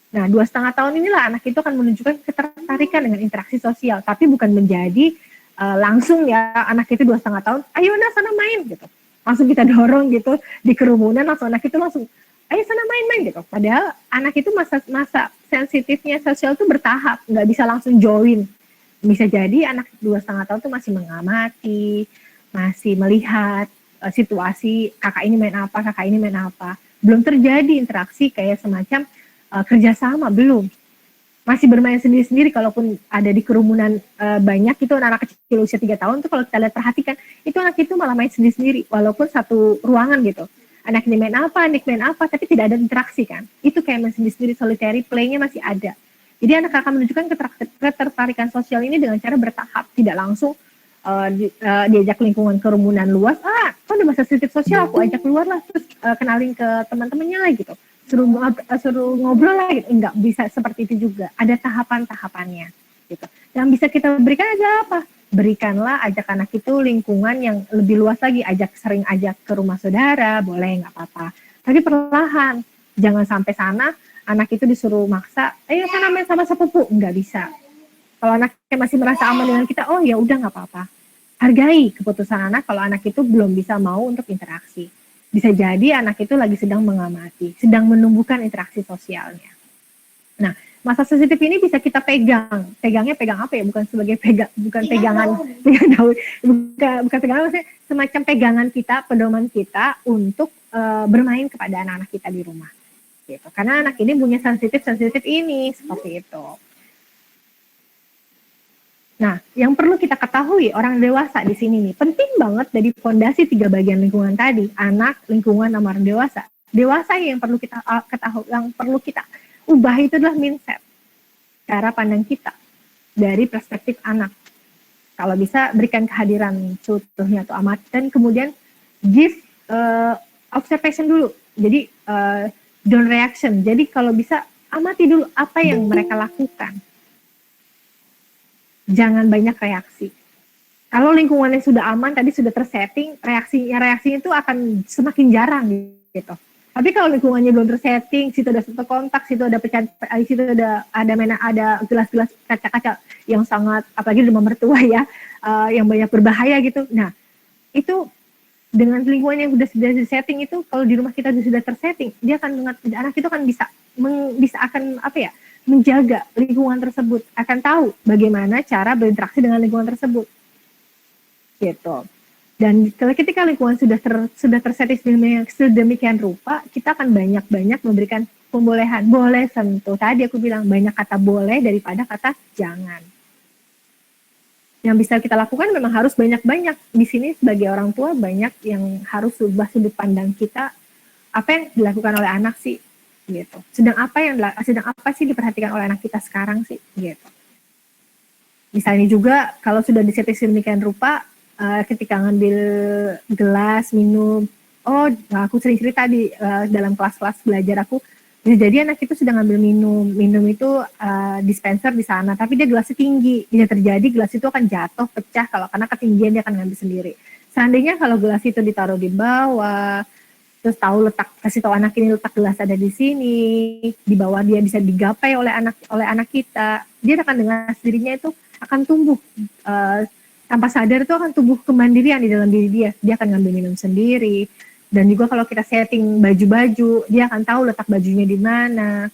Nah, 2,5 tahun inilah anak itu akan menunjukkan ketertarikan dengan interaksi sosial, tapi bukan menjadi langsung ya anak itu 2,5 tahun, ayo sana main gitu. Langsung kita dorong gitu di kerumunan, langsung anak itu langsung ayo sana main-main gitu. Padahal anak itu masa sensitifnya sosial tuh bertahap, nggak bisa langsung join. Bisa jadi anak 2,5 tahun tuh masih mengamati, masih melihat situasi kakak ini main apa, kakak ini main apa. Belum terjadi interaksi kayak semacam kerjasama, belum. Masih bermain sendiri-sendiri, kalaupun ada di kerumunan banyak itu anak kecil usia 3 tahun tuh kalau kita lihat perhatikan, itu anak itu malah main sendiri-sendiri, walaupun satu ruangan gitu. Anak ini main apa, tapi tidak ada interaksi kan. Itu kayak main sendiri-sendiri, solitary play-nya masih ada. Jadi anak akan menunjukkan ketertarikan sosial ini dengan cara bertahap, tidak langsung diajak lingkungan kerumunan luas, kok udah masa sensitif sosial, aku ajak keluar lah, terus kenalin ke teman-temannya lah gitu. Suruh ngobrol lah gitu. Enggak bisa seperti itu juga. Ada tahapan-tahapannya gitu. Yang bisa kita berikan aja apa? Berikanlah, ajak anak itu lingkungan yang lebih luas lagi, sering ajak ke rumah saudara, boleh, nggak apa-apa. Tapi perlahan, jangan sampai sana anak itu disuruh maksa, ayo sana main sama sepupu, nggak bisa. Kalau anaknya masih merasa aman dengan kita, oh ya udah nggak apa-apa. Hargai keputusan anak kalau anak itu belum bisa mau untuk interaksi. Bisa jadi anak itu lagi sedang mengamati, sedang menumbuhkan interaksi sosialnya. Nah, masa sensitif ini bisa kita pegang. Pegangnya pegang apa ya? Bukan sebagai bukan pegangan daun, bukan pegangan, maksudnya semacam pegangan kita, pedoman kita untuk bermain kepada anak-anak kita di rumah. Gitu. Karena anak ini punya sensitif ini seperti itu. Nah, yang perlu kita ketahui orang dewasa di sini nih, penting banget dari fondasi 3 bagian lingkungan tadi, anak, lingkungan, sama orang dewasa. Dewasa yang perlu kita ketahui, yang perlu kita ubah itu adalah mindset, cara pandang kita dari perspektif anak. Kalau bisa berikan kehadiran seutuhnya atau amat, dan kemudian give observation dulu. Jadi don't reaction. Jadi kalau bisa amati dulu apa yang mereka lakukan. Jangan banyak reaksi. Kalau lingkungannya sudah aman, tadi sudah tersetting, reaksinya itu akan semakin jarang gitu. Tapi kalau lingkungannya belum tersetting, situ ada satu kontak, situ ada situ ada gelas-gelas kaca-kaca yang sangat, apalagi rumah mertua ya, yang banyak berbahaya gitu. Nah, itu dengan lingkungan yang sudah disetting itu, kalau di rumah kita sudah tersetting, dia akan anak itu kan bisa akan apa ya? Menjaga lingkungan tersebut, akan tahu bagaimana cara berinteraksi dengan lingkungan tersebut, gitu. Dan ketika lingkungan sudah tersetting sedemikian rupa, kita akan banyak memberikan pembolehan. Boleh sentuh. Tadi aku bilang banyak kata boleh daripada kata jangan. Yang bisa kita lakukan memang harus banyak-banyak. Di sini sebagai orang tua banyak yang harus ubah sudut pandang kita. Apa yang dilakukan oleh anak sih? Gitu. Sedang apa sih diperhatikan oleh anak kita sekarang sih, gitu. Misalnya juga kalau sudah disetting sedemikian rupa, ketika ngambil gelas minum, aku sering cerita di dalam kelas-kelas belajar aku, jadi anak itu sudah ngambil minum itu dispenser di sana, tapi dia gelasnya tinggi, bisa terjadi gelas itu akan jatuh, pecah, karena ketinggian dia akan ngambil sendiri. Seandainya kalau gelas itu ditaruh di bawah, terus kasih tahu anak ini letak gelas ada di sini, di bawah dia bisa digapai oleh anak kita, dia akan dengan sendirinya itu akan tumbuh tanpa sadar, itu akan tumbuh kemandirian di dalam diri dia akan ngambil minum sendiri. Dan juga kalau kita setting baju-baju, dia akan tahu letak bajunya di mana,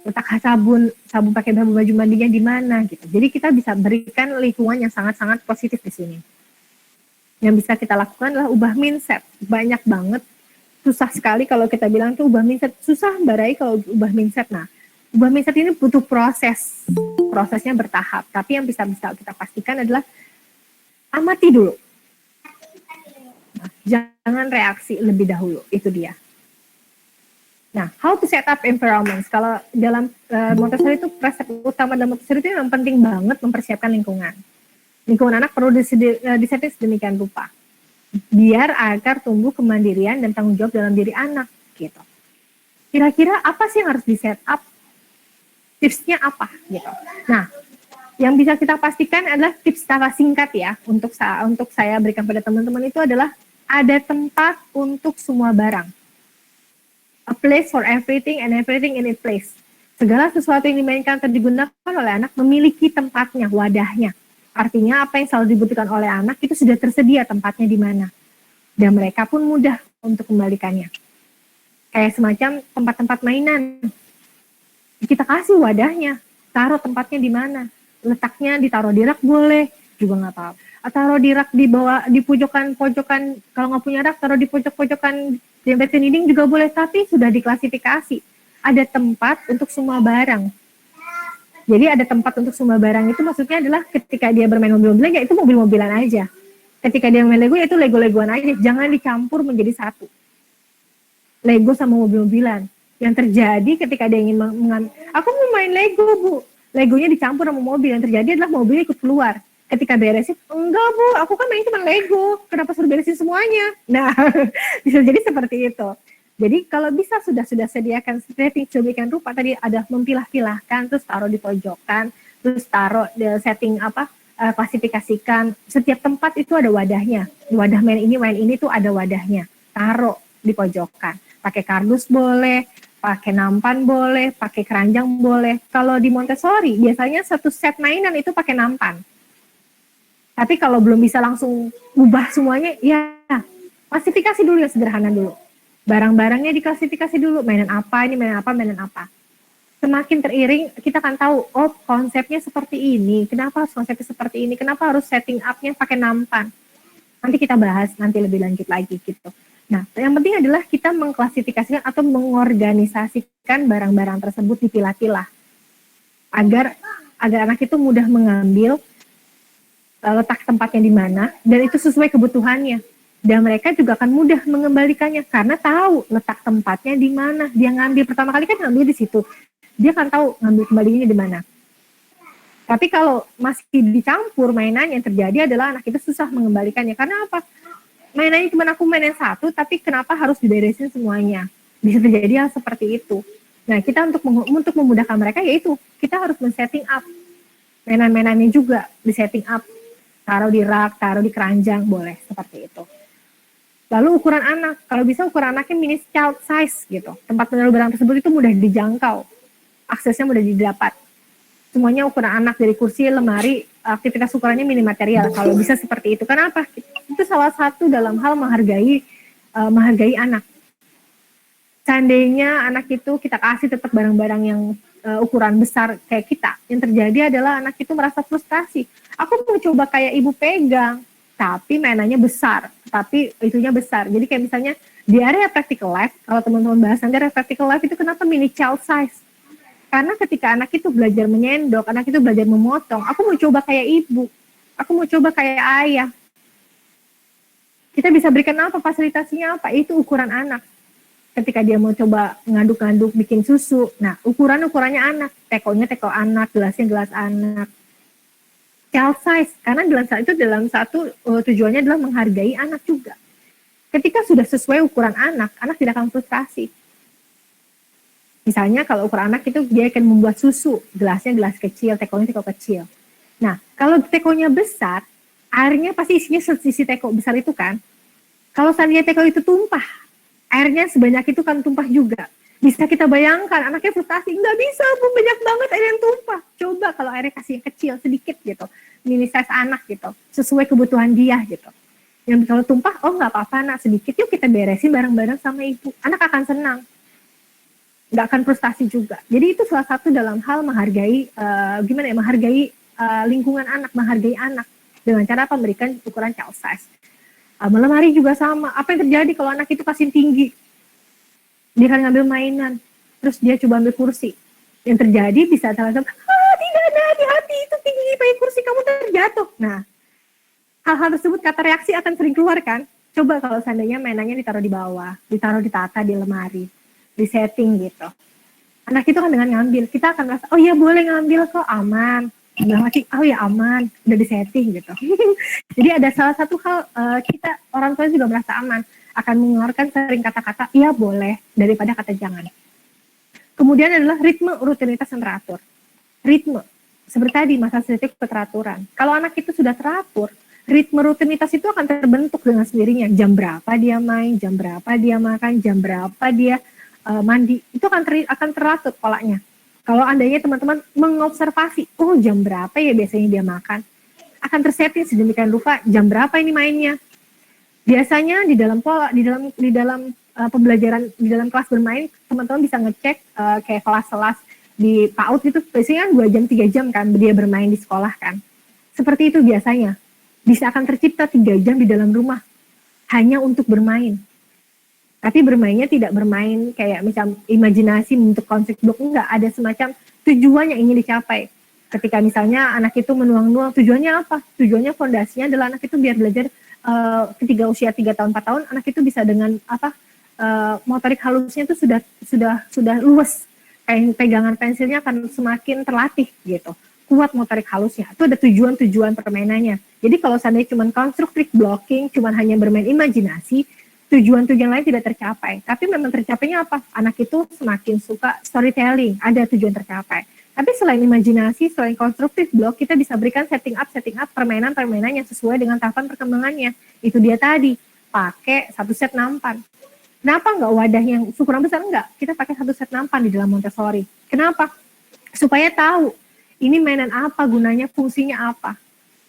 letak sabun pakai baju mandinya di mana gitu. Jadi kita bisa berikan lingkungan yang sangat-sangat positif di sini. Yang bisa kita lakukan adalah ubah mindset. Banyak banget, susah sekali kalau kita bilang tuh ubah mindset. Susah Mbak Rai kalau ubah mindset. Nah, ubah mindset ini butuh proses. Prosesnya bertahap. Tapi yang bisa kita pastikan adalah amati dulu. Nah, jangan reaksi lebih dahulu. Itu dia. Nah, how to set up environments. Kalau dalam Montessori itu prinsip utama dalam Montessori itu yang penting banget mempersiapkan lingkungan. Lingkungan anak perlu disetting sedemikian rupa biar agar tumbuh kemandirian dan tanggung jawab dalam diri anak gitu. Kira-kira apa sih yang harus di set up? Tipsnya apa gitu. Nah, yang bisa kita pastikan adalah tips secara singkat ya untuk saya berikan pada teman-teman itu adalah ada tempat untuk semua barang. A place for everything and everything in its place. Segala sesuatu yang dimainkan atau digunakan oleh anak memiliki tempatnya, wadahnya. Artinya apa yang selalu dibutuhkan oleh anak itu sudah tersedia tempatnya di mana. Dan mereka pun mudah untuk kembalikannya. kayak semacam tempat-tempat mainan. Kita kasih wadahnya, taruh tempatnya di mana, letaknya ditaruh di rak boleh, juga nggak apa-apa. Taruh di rak di bawah, di pojokan-pojokan, kalau nggak punya rak, taruh di pojok-pojokan dempetin dinding juga boleh, tapi sudah diklasifikasi. Ada tempat untuk semua barang. Jadi ada tempat untuk semua barang itu maksudnya adalah ketika dia bermain mobil-mobilan, ya itu mobil-mobilan aja. Ketika dia main Lego, ya itu Lego-Legoan aja. Jangan dicampur menjadi satu. Lego sama mobil-mobilan. Yang terjadi ketika dia ingin aku mau main Lego, Bu. Legonya dicampur sama mobil. Yang terjadi adalah mobilnya ikut keluar. Ketika beresin, enggak Bu, aku kan main cuma Lego. Kenapa suruh beresin semuanya? Nah, bisa jadi seperti itu. Jadi kalau bisa sudah sediakan setting sedemikian rupa, tadi ada memilah-pilahkan, terus taruh di pojokan, terus taruh di setting klasifikasikan. Setiap tempat itu ada wadahnya. Wadah main ini tuh ada wadahnya. Taruh di pojokan. Pakai kardus boleh, pakai nampan boleh, pakai keranjang boleh. Kalau di Montessori biasanya satu set mainan itu pakai nampan. Tapi kalau belum bisa langsung ubah semuanya, ya klasifikasi dulu yang sederhana dulu. Barang-barangnya diklasifikasi dulu, mainan apa, ini mainan apa, mainan apa. Semakin teriring, kita akan tahu, oh konsepnya seperti ini, kenapa harus konsepnya seperti ini, kenapa harus setting up-nya pakai nampan. Nanti kita bahas, nanti lebih lanjut lagi gitu. Nah, yang penting adalah kita mengklasifikasikan atau mengorganisasikan barang-barang tersebut dipilah-pilah. Agar anak itu mudah mengambil letak tempatnya di mana, dan itu sesuai kebutuhannya. Dan mereka juga akan mudah mengembalikannya karena tahu letak tempatnya di mana. Dia ngambil pertama kali kan ngambil di situ. Dia akan tahu ngambil kembalinya di mana. Tapi kalau masih dicampur mainannya, yang terjadi adalah anak itu susah mengembalikannya. Karena apa? Mainannya cuma aku mainin satu, tapi kenapa harus diberesin semuanya? Bisa terjadi hal seperti itu. Nah, kita untuk memudahkan mereka yaitu kita harus men-setting up mainan-mainannya juga, di-setting up. Taruh di rak, taruh di keranjang, boleh seperti itu. Lalu ukuran anak, kalau bisa ukuran anaknya mini child size gitu. Tempat menaruh barang tersebut itu mudah dijangkau, aksesnya mudah didapat. Semuanya ukuran anak, dari kursi, lemari, aktivitas ukurannya mini material. Kalau bisa seperti itu, kenapa? Itu salah satu dalam hal menghargai anak. Seandainya anak itu kita kasih tetap barang-barang yang ukuran besar kayak kita, yang terjadi adalah anak itu merasa frustasi. Aku mau coba kayak ibu pegang, tapi mainannya besar, tapi itunya besar. Jadi kayak misalnya di area practical life, kalau teman-teman bahas nanti area practical life itu kenapa mini child size? Karena ketika anak itu belajar menyendok, anak itu belajar memotong, aku mau coba kayak ibu, aku mau coba kayak ayah. Kita bisa berikan apa, fasilitasinya apa? Itu ukuran anak. Ketika dia mau coba ngaduk-ngaduk bikin susu, nah ukurannya anak, tekonya teko anak, gelasnya gelas anak. Child size, karena dalam satu tujuannya adalah menghargai anak juga. Ketika sudah sesuai ukuran anak tidak akan frustrasi. Misalnya kalau ukuran anak itu dia akan membuat susu, gelasnya gelas kecil, tekonya teko kecil. Nah, kalau tekonya besar, airnya pasti isinya sisi teko besar itu kan. Kalau seandainya teko itu tumpah, airnya sebanyak itu kan tumpah juga. Bisa kita bayangkan, anaknya frustasi, nggak bisa, Bu, banyak banget air yang tumpah. Coba kalau airnya kasih yang kecil, sedikit gitu, mini size anak gitu, sesuai kebutuhan dia gitu. Yang kalau tumpah, oh nggak apa-apa nak, sedikit yuk kita beresin bareng-bareng sama ibu. Anak akan senang, nggak akan frustasi juga. Jadi itu salah satu dalam hal menghargai, menghargai lingkungan anak, menghargai anak dengan cara apa, memberikan ukuran child size. Lemari juga sama. Apa yang terjadi kalau anak itu kasih tinggi? Dia akan ngambil mainan, terus dia coba ambil kursi. Yang terjadi bisa teman-teman, tidak ada, hati-hati itu tinggi pakai kursi kamu terjatuh. Nah, hal-hal tersebut kata reaksi akan sering keluar kan. Coba kalau seandainya mainannya ditaruh di bawah, ditaruh di tata di lemari, di setting gitu. Anak itu kan dengan ngambil, kita akan merasa, oh iya boleh ngambil kok, aman. Oh ya aman, udah di setting gitu. Jadi ada salah satu hal kita orang tua juga merasa aman, akan mengeluarkan sering kata-kata iya boleh daripada kata jangan. Kemudian adalah ritme, rutinitas yang teratur. Ritme, seperti tadi masa sensitif keteraturan. Kalau anak itu sudah teratur, ritme rutinitas itu akan terbentuk dengan sendirinya. Jam berapa dia main, jam berapa dia makan, jam berapa dia mandi, itu akan teratur polanya. Kalau andainya teman-teman mengobservasi, oh jam berapa ya biasanya dia makan, akan tersetting sedemikian rupa jam berapa ini mainnya. Biasanya di dalam pembelajaran di dalam kelas bermain, teman-teman bisa ngecek kayak kelas-kelas di PAUD itu biasanya kan 2 jam 3 jam kan dia bermain di sekolah kan. Seperti itu biasanya. Bisa akan tercipta 3 jam di dalam rumah hanya untuk bermain. Tapi bermainnya tidak bermain kayak macam imajinasi untuk konsep blok, enggak, ada semacam tujuan yang ingin dicapai. Ketika misalnya anak itu menuang-nuang, tujuannya apa? Tujuannya fondasinya adalah anak itu biar belajar ketika usia 3 tahun 4 tahun, anak itu bisa dengan motorik halusnya itu sudah luas. Kayak pegangan pensilnya akan semakin terlatih gitu. Kuat motorik halusnya. Itu ada tujuan-tujuan permainannya. Jadi kalau seandainya cuma constructive blocking, cuma hanya bermain imajinasi, tujuan-tujuan lain tidak tercapai. Tapi memang tercapainya apa? Anak itu semakin suka storytelling, ada tujuan tercapai. Tapi selain imajinasi, selain konstruktif block, kita bisa berikan setting up permainan-permainan yang sesuai dengan tahapan perkembangannya. Itu dia tadi, pakai satu set nampan. Kenapa enggak wadah yang ukuran besar? Enggak, kita pakai satu set nampan di dalam Montessori. Kenapa? Supaya tahu, ini mainan apa, gunanya, fungsinya apa.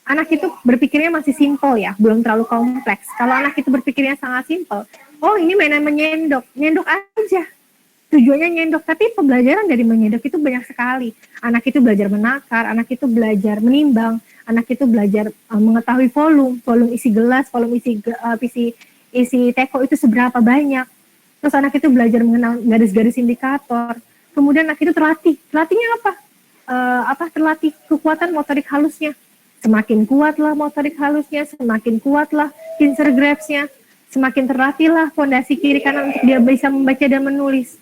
Anak itu berpikirnya masih simpel ya, belum terlalu kompleks. Kalau anak itu berpikirnya sangat simpel, oh ini mainan menyendok, nyendok aja. Tujuannya nyendok, tapi pembelajaran dari menyendok itu banyak sekali. Anak itu belajar menakar, anak itu belajar menimbang, anak itu belajar mengetahui volume isi gelas, volume isi teko itu seberapa banyak. Terus anak itu belajar mengenal garis-garis indikator. Kemudian anak itu terlatihnya apa? Terlatih kekuatan motorik halusnya. Semakin kuatlah motorik halusnya, semakin kuatlah pincer grasp-nya, semakin terlatihlah fondasi kiri kanan untuk dia bisa membaca dan menulis.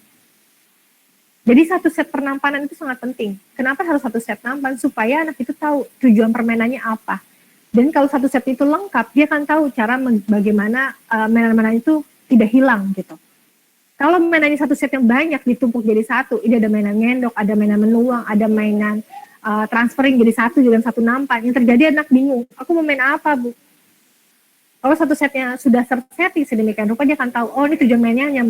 Jadi satu set pernampanan itu sangat penting. Kenapa harus satu set nampan? Supaya anak itu tahu tujuan permainannya apa. Dan kalau satu set itu lengkap, dia akan tahu cara bagaimana mainan-mainan itu tidak hilang gitu. Kalau mainannya satu set yang banyak ditumpuk jadi satu, ini ada mainan nyendok, ada mainan menuang, ada mainan transferring jadi satu dalam satu nampan. Yang terjadi anak bingung, aku mau main apa Bu? Kalau satu setnya sudah tersetting sedemikian rupa, dia akan tahu, oh ini tujuan mainnya yang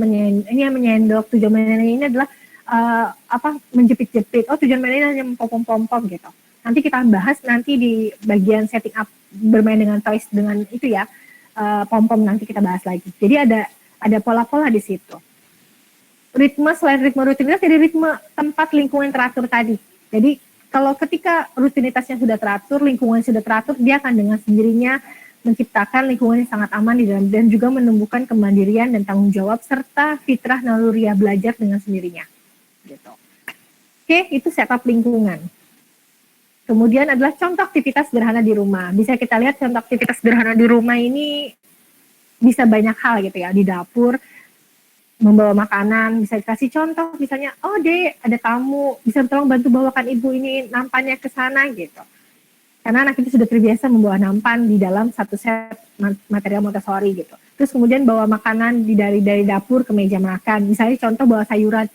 menyendok, tujuan mainnya ini adalah menjepit-jepit, oh tujuan mainnya hanya pom-pom-pom gitu. Nanti kita bahas nanti di bagian setting up bermain dengan toys dengan itu ya, pom-pom nanti kita bahas lagi. Jadi ada pola-pola di situ. Ritme selain ritme rutinitas, jadi ritme tempat lingkungan teratur tadi. Jadi kalau ketika rutinitasnya sudah teratur, lingkungannya sudah teratur, dia akan dengan sendirinya menciptakan lingkungan yang sangat aman di dalam dan juga menumbuhkan kemandirian dan tanggung jawab serta fitrah naluriah belajar dengan sendirinya. Gitu. Oke, itu setup lingkungan. Kemudian adalah contoh aktivitas sederhana di rumah. Bisa kita lihat contoh aktivitas sederhana di rumah ini bisa banyak hal gitu ya, di dapur, membawa makanan, bisa dikasih contoh, misalnya, oh Dek, ada tamu, bisa tolong bantu bawakan ibu ini nampannya ke sana gitu. Karena anak itu sudah terbiasa membawa nampan di dalam satu set material Montessori gitu. Terus kemudian bawa makanan dari dapur ke meja makan, misalnya contoh bawa sayuran,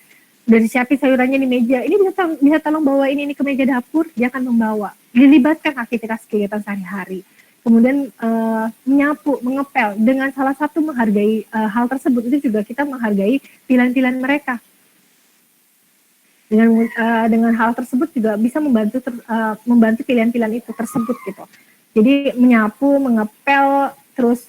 udah disiapin sayurannya di meja, ini bisa tolong bawa ini ke meja dapur, dia akan membawa. Dilibatkan aktivitas kegiatan sehari-hari. Kemudian menyapu, mengepel, dengan salah satu menghargai hal tersebut, itu juga kita menghargai pilihan-pilihan mereka. Dengan hal tersebut juga bisa membantu pilihan-pilihan itu tersebut gitu. Jadi menyapu, mengepel, terus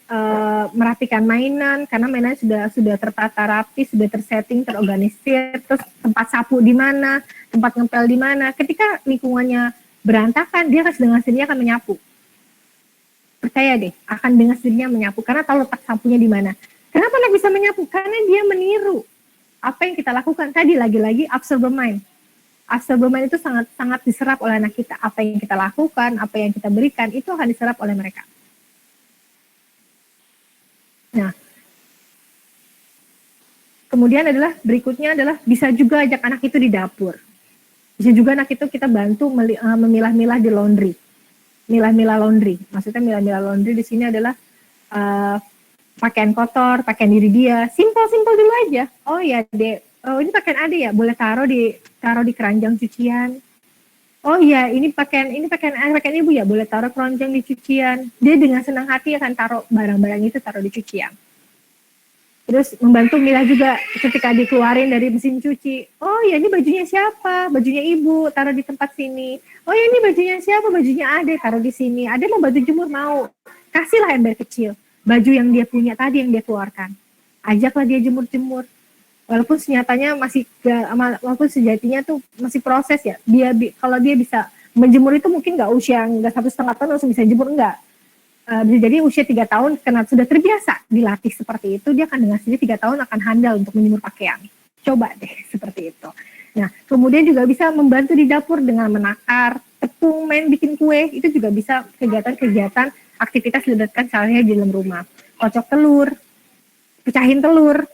merapikan mainan, karena mainan sudah tertata rapi, sudah tersetting, terorganisir, terus tempat sapu di mana, tempat ngepel di mana. Ketika lingkungannya berantakan, dia dengan sendirinya akan menyapu. Percaya deh, akan dengan sendirinya menyapu, karena tahu letak sapunya di mana. Kenapa anak bisa menyapu? Karena dia meniru apa yang kita lakukan. Tadi lagi-lagi absorber mind. Absorber mind itu sangat diserap oleh anak kita. Apa yang kita lakukan, apa yang kita berikan, itu akan diserap oleh mereka. Nah, kemudian berikutnya adalah bisa juga ajak anak itu di dapur. Bisa juga anak itu kita bantu memilah-milah di laundry. Milah-milah laundry. Maksudnya milah-milah laundry di sini adalah pakaian kotor, pakaian diri dia. Simpel-simpel dulu aja. Oh ya, Dek. Oh, ini pakaian Ade ya, boleh taruh di keranjang cucian. Oh iya, ini pakaian Ibu ya, boleh taruh keranjang di cucian. Dia dengan senang hati akan taruh barang-barang itu di cucian. Terus membantu milah juga ketika dikeluarin dari mesin cuci. Oh ya, ini bajunya siapa? Bajunya Ibu, taruh di tempat sini. Oh ya, ini bajunya siapa? Bajunya Ade, taruh di sini. Ade mau baju jemur, mau. Kasihlah ember kecil. Baju yang dia punya tadi yang dia keluarkan. ajaklah dia jemur-jemur. Walaupun walaupun sejatinya tuh masih proses ya. Kalau dia bisa menjemur itu mungkin nggak 1,5 tahun langsung bisa jemur, enggak. Bisa jadi usia 3 tahun karena sudah terbiasa dilatih seperti itu, dia akan dengan sendiri 3 tahun akan handal untuk menjemur pakaian. Coba deh seperti itu. Nah, kemudian juga bisa membantu di dapur dengan menakar, tepung, main bikin kue, itu juga bisa kegiatan-kegiatan aktivitas dilakukan sehari-hari di dalam rumah. Kocok telur, pecahin telur,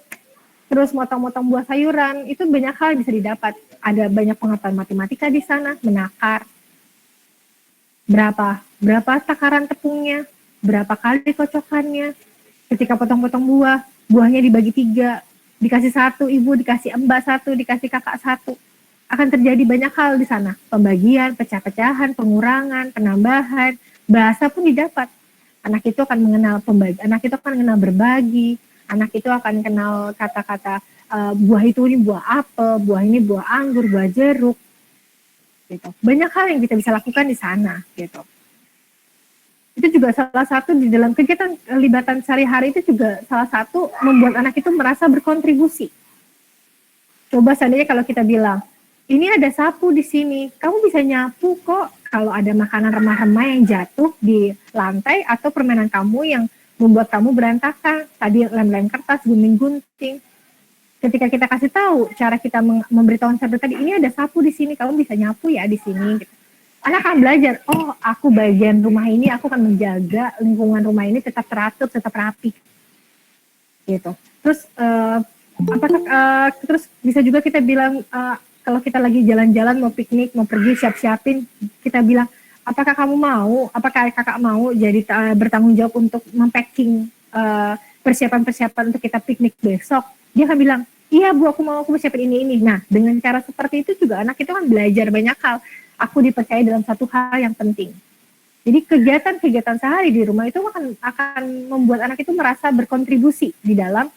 terus motong-motong buah sayuran, itu banyak hal yang bisa didapat. Ada banyak pengetahuan matematika di sana, menakar, berapa takaran tepungnya, berapa kali kocokannya, ketika potong-potong buahnya dibagi 3, dikasih 1 ibu, dikasih mbak 1, dikasih kakak 1. Akan terjadi banyak hal di sana, pembagian, pecah-pecahan, pengurangan, penambahan, bahasa pun didapat. Anak itu akan mengenal anak itu akan mengenal berbagi, anak itu akan kenal kata-kata buah itu ini buah apel, buah ini buah anggur, buah jeruk, gitu. Banyak hal yang kita bisa lakukan di sana, gitu. Itu juga salah satu di dalam kegiatan libatan sehari-hari, itu juga salah satu membuat anak itu merasa berkontribusi. Coba seandainya kalau kita bilang, ini ada sapu di sini, kamu bisa nyapu kok. Kalau ada makanan remah-remah yang jatuh di lantai atau permainan kamu yang membuat kamu berantakan, tadi lem-lem kertas, gunting-gunting. Ketika kita kasih tahu, cara kita memberitahu seperti tadi, ini ada sapu di sini, kamu bisa nyapu ya di sini. Gitu. Anak akan belajar, oh aku bagian rumah ini, aku akan menjaga lingkungan rumah ini tetap teratur, tetap rapi. Gitu. Terus terus bisa juga kita bilang, kalau kita lagi jalan-jalan mau piknik, mau pergi siap-siapin, kita bilang, apakah kakak mau jadi bertanggung jawab untuk mempacking persiapan-persiapan untuk kita piknik besok. Dia akan bilang, iya bu, aku mau siapin ini. Nah, dengan cara seperti itu juga anak itu kan belajar banyak hal. Aku dipercaya dalam satu hal yang penting. Jadi kegiatan-kegiatan sehari di rumah itu akan membuat anak itu merasa berkontribusi di dalam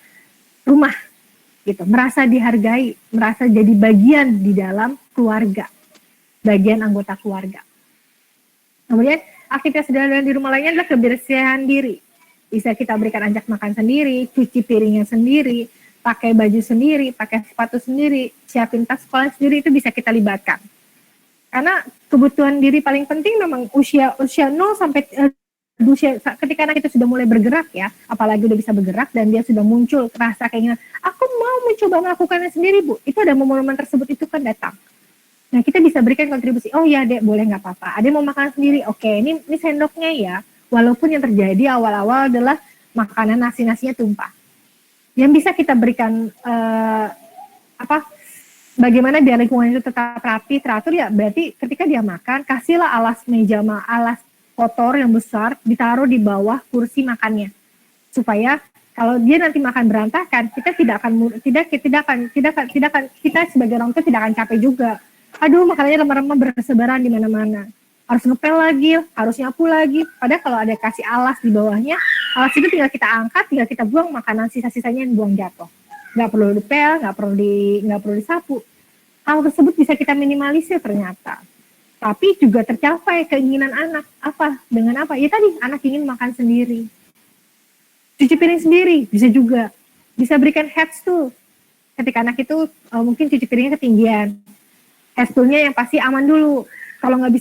rumah, gitu, merasa dihargai, merasa jadi bagian di dalam keluarga, bagian anggota keluarga. Kemudian aktivitas sederhana di rumah lainnya adalah kebersihan diri. Bisa kita berikan ajak makan sendiri, cuci piringnya sendiri, pakai baju sendiri, pakai sepatu sendiri, siapin tas sekolah sendiri, itu bisa kita libatkan. Karena kebutuhan diri paling penting memang usia 0 sampai ketika anak itu sudah mulai bergerak ya, apalagi udah bisa bergerak dan dia sudah muncul rasa keinginan, aku mau mencoba melakukannya sendiri bu, itu ada momen-momen tersebut itu kan datang. Nah kita bisa berikan kontribusi, oh ya dek boleh nggak apa-apa, ada mau makan sendiri, oke ini sendoknya ya, walaupun yang terjadi awal-awal adalah makanan nasinya tumpah. Yang bisa kita berikan bagaimana biar lingkungan itu tetap rapi, teratur ya, berarti ketika dia makan, kasihlah alas meja, alas kotor yang besar ditaruh di bawah kursi makannya, supaya kalau dia nanti makan berantakan, kita sebagai orang tua tidak akan capek juga. Aduh makanannya remah-remah bersebaran di mana-mana, harus ngepel lagi, harus nyapu lagi. Padahal kalau ada kasih alas di bawahnya, alas itu tinggal kita angkat, tinggal kita buang makanan sisa-sisanya yang buang jatuh. Nggak perlu dipel, nggak perlu disapu. Hal tersebut bisa kita minimalisir ternyata. Tapi juga tercapai keinginan anak. Apa? Dengan apa? Ya tadi, anak ingin makan sendiri. Cuci piring sendiri, bisa juga. Bisa berikan head stool. Ketika anak itu mungkin cuci piringnya ketinggian. Head stoolnya yang pasti aman dulu. Kalau nggak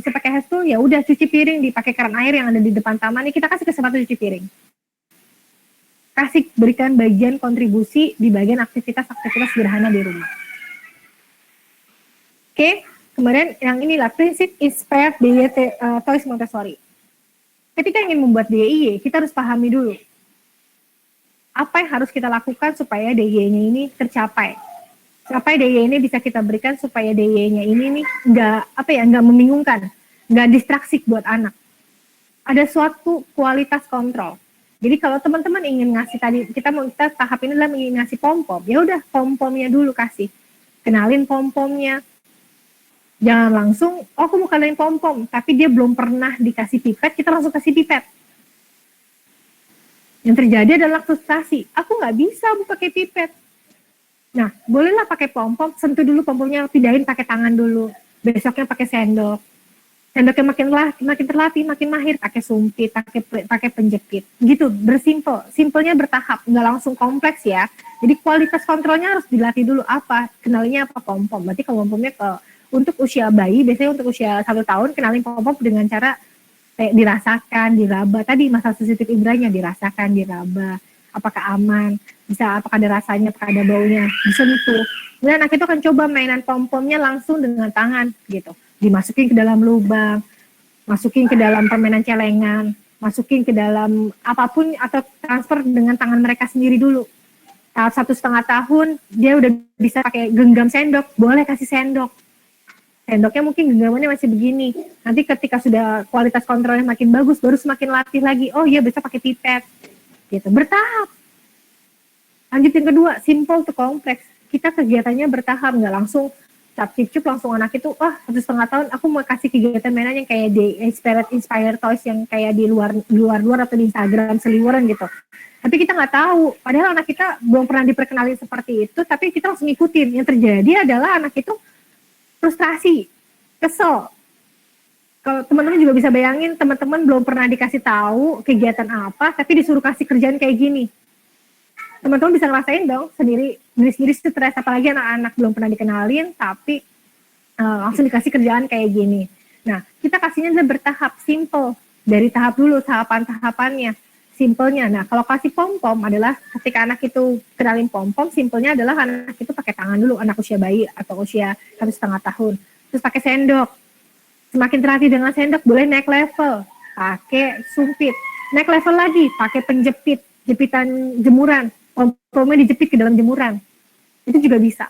bisa pakai head stool, ya udah cuci piring dipakai keran air yang ada di depan taman. Ini kita kasih kesempatan cuci piring. Berikan bagian kontribusi di bagian aktivitas-aktivitas sederhana di rumah. Oke. Kemudian yang inilah prinsip inspired DIY Toys Montessori. Ketika ingin membuat DIY, kita harus pahami dulu apa yang harus kita lakukan supaya DIY-nya ini tercapai. Supaya DIY ini bisa kita berikan supaya DIY-nya ini nih nggak membingungkan, nggak distraksi buat anak. Ada suatu kualitas kontrol. Jadi kalau teman-teman ingin ngasih tadi, kita tahap ini adalah ingin ngasih pom-pom, ya udah pom-pomnya dulu kasih. Kenalin pom-pomnya. Jangan langsung, aku mau kenalin pom-pom, tapi dia belum pernah dikasih pipet, kita langsung kasih pipet. Yang terjadi adalah frustrasi. Aku nggak bisa pakai pipet. Nah, bolehlah pakai pom-pom, sentuh dulu pom-pomnya, pindahin pakai tangan dulu. Besoknya pakai sendok. Sendoknya makin terlatih, makin mahir, pakai sumpit, pakai penjepit, gitu. Simpelnya bertahap, nggak langsung kompleks ya. Jadi kualitas kontrolnya harus dilatih dulu. Kenalnya apa? Pom-pom. Berarti kalau pom-pomnya untuk usia bayi, biasanya untuk usia 1 tahun, kenalin pom-pom dengan cara dirasakan, diraba. Tadi masalah sensitif indranya, dirasakan, diraba. Apakah aman? Apakah ada rasanya, apakah ada baunya, disentuh. Kemudian anak itu akan coba mainan pom-pomnya langsung dengan tangan, gitu. Dimasukin ke dalam lubang, masukin ke dalam permainan celengan, masukin ke dalam apapun atau transfer dengan tangan mereka sendiri dulu. Tahap 1,5 tahun dia udah bisa pakai genggam sendok, boleh kasih sendok. Sendoknya mungkin genggamannya masih begini. Nanti ketika sudah kualitas kontrolnya makin bagus, baru semakin latih lagi. Oh iya, bisa pakai pipet. Gitu, bertahap. Lanjut yang kedua, simple to kompleks. Kita kegiatannya bertahap, nggak langsung cap-cip langsung anak itu, 1,5 tahun aku mau kasih kegiatan mainan yang kayak di inspired toys yang kayak di luar atau di Instagram seliweran gitu. Tapi kita nggak tahu, padahal anak kita belum pernah diperkenalin seperti itu, tapi kita langsung ngikutin. Yang terjadi adalah anak itu frustrasi, kesel. Kalau teman-teman juga bisa bayangin, teman-teman belum pernah dikasih tahu kegiatan apa, tapi disuruh kasih kerjaan kayak gini. Teman-teman bisa ngerasain dong sendiri stres, apalagi anak-anak belum pernah dikenalin tapi langsung dikasih kerjaan kayak gini. Nah, kita kasihnya adalah bertahap, simple, dari tahap dulu, tahapannya, simpelnya. Nah, kalau kasih pom-pom adalah ketika anak itu kenalin pom-pom, simpelnya adalah anak itu pakai tangan dulu, anak usia bayi atau usia 1,5 tahun, terus pakai sendok. Semakin terlatih dengan sendok, boleh naik level, pakai sumpit, naik level lagi, pakai penjepit, jepitan jemuran, pom-pomnya dijepit ke dalam jemuran, itu juga bisa.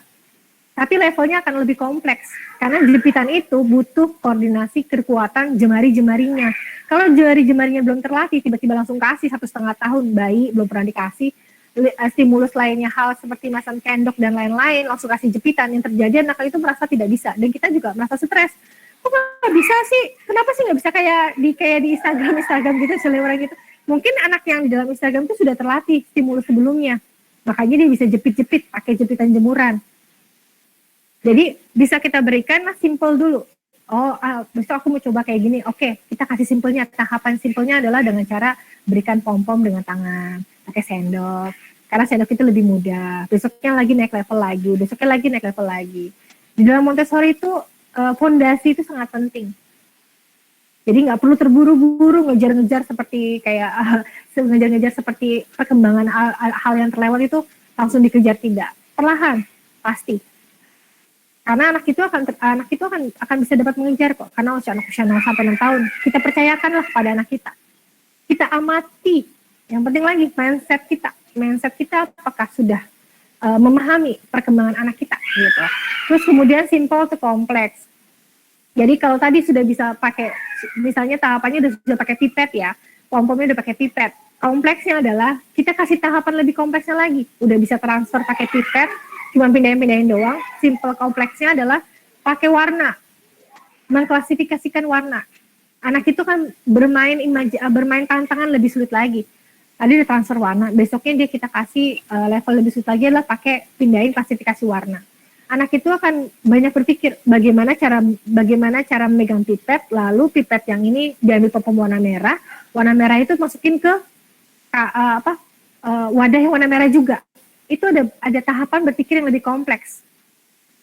Tapi levelnya akan lebih kompleks, karena jepitan itu butuh koordinasi kekuatan jemari-jemarinya. Kalau jemari-jemarinya belum terlatih, tiba-tiba langsung kasih 1,5 tahun, bayi belum pernah dikasih, stimulus lainnya hal seperti macam sendok dan lain-lain, langsung kasih jepitan, yang terjadi anak itu merasa tidak bisa, dan kita juga merasa stres. Kok nggak bisa sih? Kenapa sih nggak bisa kayak di Instagram gitu, seliweran gitu? Mungkin anak yang di dalam Instagram itu sudah terlatih stimulus sebelumnya, makanya dia bisa jepit-jepit pakai jepitan jemuran. Jadi bisa kita berikan simple dulu. Besok aku mau coba kayak gini. Oke, kita kasih simpelnya. Tahapan simpelnya adalah dengan cara berikan pom-pom dengan tangan, pakai sendok. Karena sendok itu lebih mudah. Besoknya lagi naik level lagi, besoknya lagi naik level lagi. Di dalam Montessori itu fondasi itu sangat penting. Jadi nggak perlu terburu-buru ngejar-ngejar seperti kayak ngejar-ngejar seperti perkembangan hal yang terlewat itu langsung dikejar, tidak. Perlahan, pasti. Karena anak itu akan bisa dapat mengejar kok. Karena usia 0 sampai 6 tahun, kita percayakanlah pada anak kita. Kita amati. Yang penting lagi mindset kita apakah sudah memahami perkembangan anak kita gitu. Terus kemudian simple to kompleks. Jadi kalau tadi sudah bisa pakai, misalnya tahapannya sudah pakai pipet ya, pom-pomnya udah pakai pipet. Kompleksnya adalah kita kasih tahapan lebih kompleksnya lagi. Udah bisa transfer pakai pipet, cuma pindahin doang. Simple kompleksnya adalah pakai warna, mengklasifikasikan warna. Anak itu kan bermain tantangan lebih sulit lagi. Tadi udah transfer warna, besoknya dia kita kasih level lebih sulit lagi adalah pakai pindahin klasifikasi warna. Anak itu akan banyak berpikir bagaimana cara memegang pipet, lalu pipet yang ini diambil pom warna merah itu masukin ke wadah yang warna merah juga. Itu ada tahapan berpikir yang lebih kompleks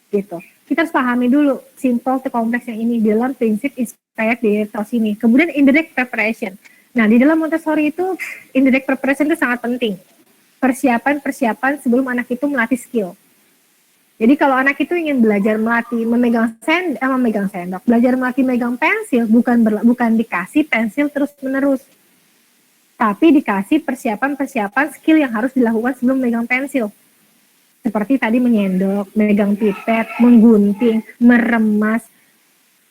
gitu. Kita harus pahami dulu simple to kompleks yang ini dalam prinsip inspired behavior ini. Kemudian indirect preparation. Nah, di dalam Montessori itu indirect preparation itu sangat penting. Persiapan sebelum anak itu melatih skill. Jadi kalau anak itu ingin belajar melatih memegang sendok, belajar melatih megang pensil, bukan dikasih pensil terus-menerus. Tapi dikasih persiapan skill yang harus dilakukan sebelum memegang pensil. Seperti tadi menyendok, megang pipet, menggunting, meremas,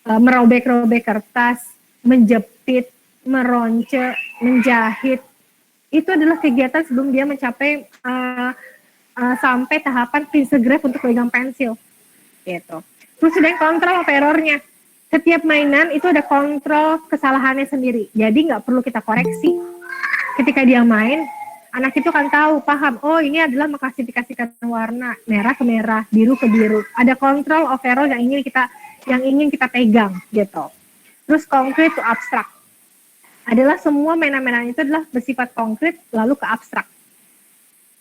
merobek-robek kertas, menjepit, meronce, menjahit. Itu adalah kegiatan sebelum dia mencapai sampai tahapan pencil graph untuk pegang pensil. Gitu. Terus sudah kontrol of error-nya. Setiap mainan itu ada kontrol kesalahannya sendiri. Jadi nggak perlu kita koreksi. Ketika dia main, anak itu akan paham, ini adalah mengklasifikasikan warna merah ke merah, biru ke biru. Ada kontrol of error yang ingin kita pegang gitu. Terus konkret to abstrak. Adalah semua mainan-mainan itu adalah bersifat konkret lalu ke abstrak.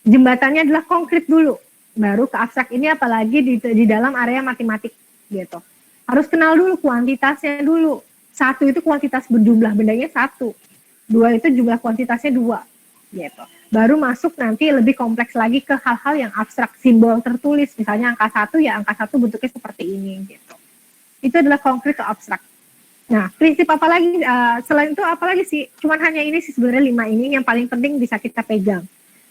Jembatannya adalah konkret dulu, baru ke abstrak. Ini apalagi di dalam area matematik gitu. Harus kenal dulu kuantitasnya dulu. 1 itu kuantitas berjumlah bendanya 1. 2 itu jumlah kuantitasnya 2 gitu. Baru masuk nanti lebih kompleks lagi ke hal-hal yang abstrak, simbol tertulis. Misalnya angka 1 ya angka 1 bentuknya seperti ini gitu. Itu adalah konkret ke abstrak. Nah, prinsip apa lagi, selain itu apa lagi sih? Cuman hanya ini sih sebenarnya 5 ini yang paling penting bisa kita pegang.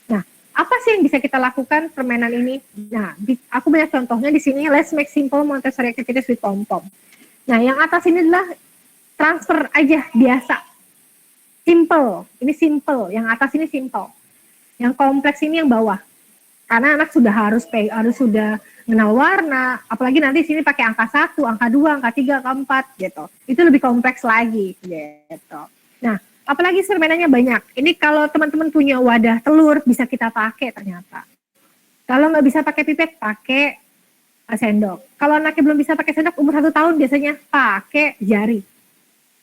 Nah, apa sih yang bisa kita lakukan permainan ini? Nah, aku banyak contohnya di sini, let's make simple Montessori activities with pom-pom. Nah, yang atas ini adalah transfer aja, biasa. Simple, ini simple. Yang atas ini simple. Yang kompleks ini yang bawah. Karena anak sudah harus sudah mengenal warna, apalagi nanti sini pakai angka 1, angka 2, angka 3, angka 4 gitu. Itu lebih kompleks lagi gitu. Nah, apalagi permainannya banyak. Ini kalau teman-teman punya wadah telur bisa kita pakai ternyata. Kalau nggak bisa pakai pipet, pakai sendok. Kalau anaknya belum bisa pakai sendok, umur 1 tahun biasanya pakai jari.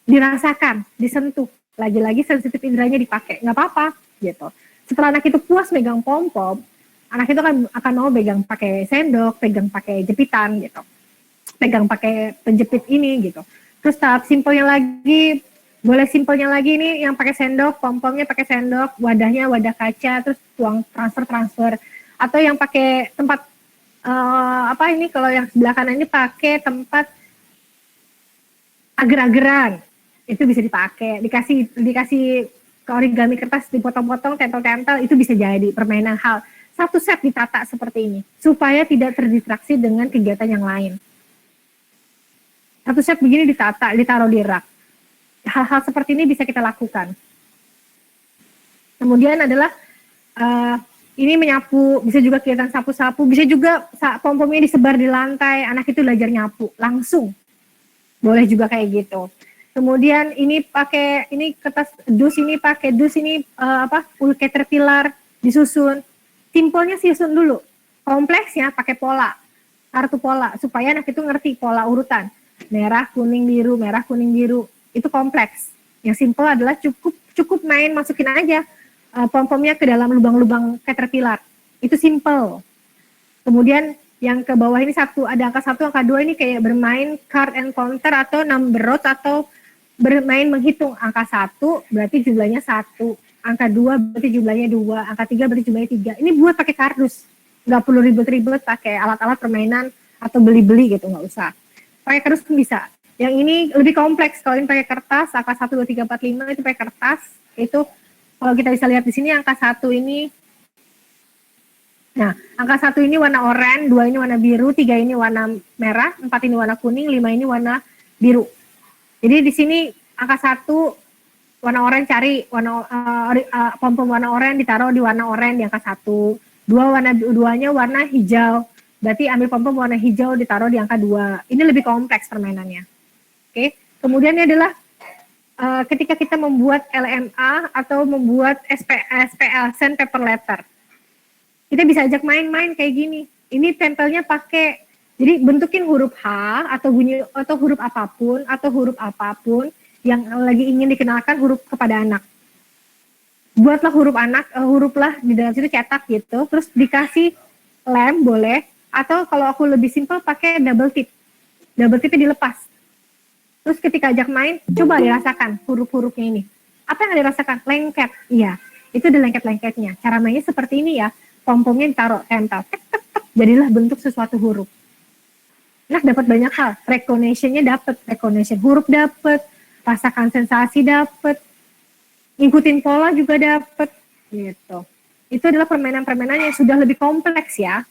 Dirasakan, disentuh. Lagi-lagi sensitif inderanya dipakai, nggak apa-apa gitu. Setelah anak itu puas megang pom-pom, anak itu akan mau pegang pakai sendok, pegang pakai jepitan gitu, pegang pakai penjepit ini gitu. Terus tahap simpelnya lagi, boleh simpelnya lagi ini yang pakai sendok, pom-pomnya pakai sendok, wadahnya wadah kaca, terus tuang transfer, atau yang pakai tempat apa ini kalau yang sebelah kanan ini pakai tempat agar-agaran, itu bisa dipakai, dikasih ke origami kertas, dipotong-potong, tempel-tempel, itu bisa jadi permainan hal. Satu set ditata seperti ini, supaya tidak terdistraksi dengan kegiatan yang lain. Satu set begini ditata, ditaruh di rak. Hal-hal seperti ini bisa kita lakukan. Kemudian adalah, ini menyapu, bisa juga kegiatan sapu-sapu, bisa juga pom-pomnya disebar di lantai, anak itu belajar nyapu, langsung. Boleh juga kayak gitu. Kemudian ini pakai, ini kertas dus, ini pakai dus, ini caterpillar, disusun. Simpelnya susun dulu, kompleksnya pakai pola, kartu pola, supaya anak itu ngerti pola urutan. Merah, kuning, biru, merah, kuning, biru, itu kompleks. Yang simpel adalah cukup main, masukin aja pom-pomnya ke dalam lubang-lubang caterpillar. Itu simpel. Kemudian yang ke bawah ini ada angka 1, angka 2 ini kayak bermain card and counter atau number road atau bermain menghitung. Angka 1 berarti jumlahnya 1. Angka 2 berarti jumlahnya 2, angka 3 berarti jumlahnya 3. Ini buat pakai kardus. Nggak perlu ribet-ribet pakai alat-alat permainan atau beli-beli gitu, nggak usah. Pakai kardus pun bisa. Yang ini lebih kompleks, kalau ini pakai kertas, angka 1, 2, 3, 4, 5 itu pakai kertas. Itu kalau kita bisa lihat di sini angka 1 ini, nah angka 1 ini warna oranye, 2 ini warna biru, 3 ini warna merah, 4 ini warna kuning, 5 ini warna biru. Jadi di sini angka 1 warna oranye, cari warna pom-pom warna oranye ditaruh di warna oranye di angka 1. 2-nya warna hijau, berarti ambil pom-pom warna hijau ditaruh di angka 2. Ini lebih kompleks permainannya. Oke. Kemudian ini adalah ketika kita membuat LMA atau membuat SPL, sandpaper letter. Kita bisa ajak main-main kayak gini. Ini tempelnya pakai, jadi bentukin huruf H atau bunyi atau huruf apapun yang lagi ingin dikenalkan huruf kepada anak. Buatlah huruf lah di dalam situ cetak gitu, terus dikasih lem boleh, atau kalau aku lebih simpel pakai double tipnya dilepas. Terus ketika ajak main, coba dirasakan huruf-hurufnya ini. Apa yang dirasakan? Lengket, iya. Itu ada lengket-lengketnya. Cara mainnya seperti ini ya, pom-pomnya ditaruh tempel, tek, tek, tek, jadilah bentuk sesuatu huruf. Nah, dapat banyak hal, recognition-nya dapat, huruf dapat, rasakan sensasi dapat, ngikutin pola juga dapat, gitu. Itu adalah permainan-permainan yang sudah lebih kompleks ya,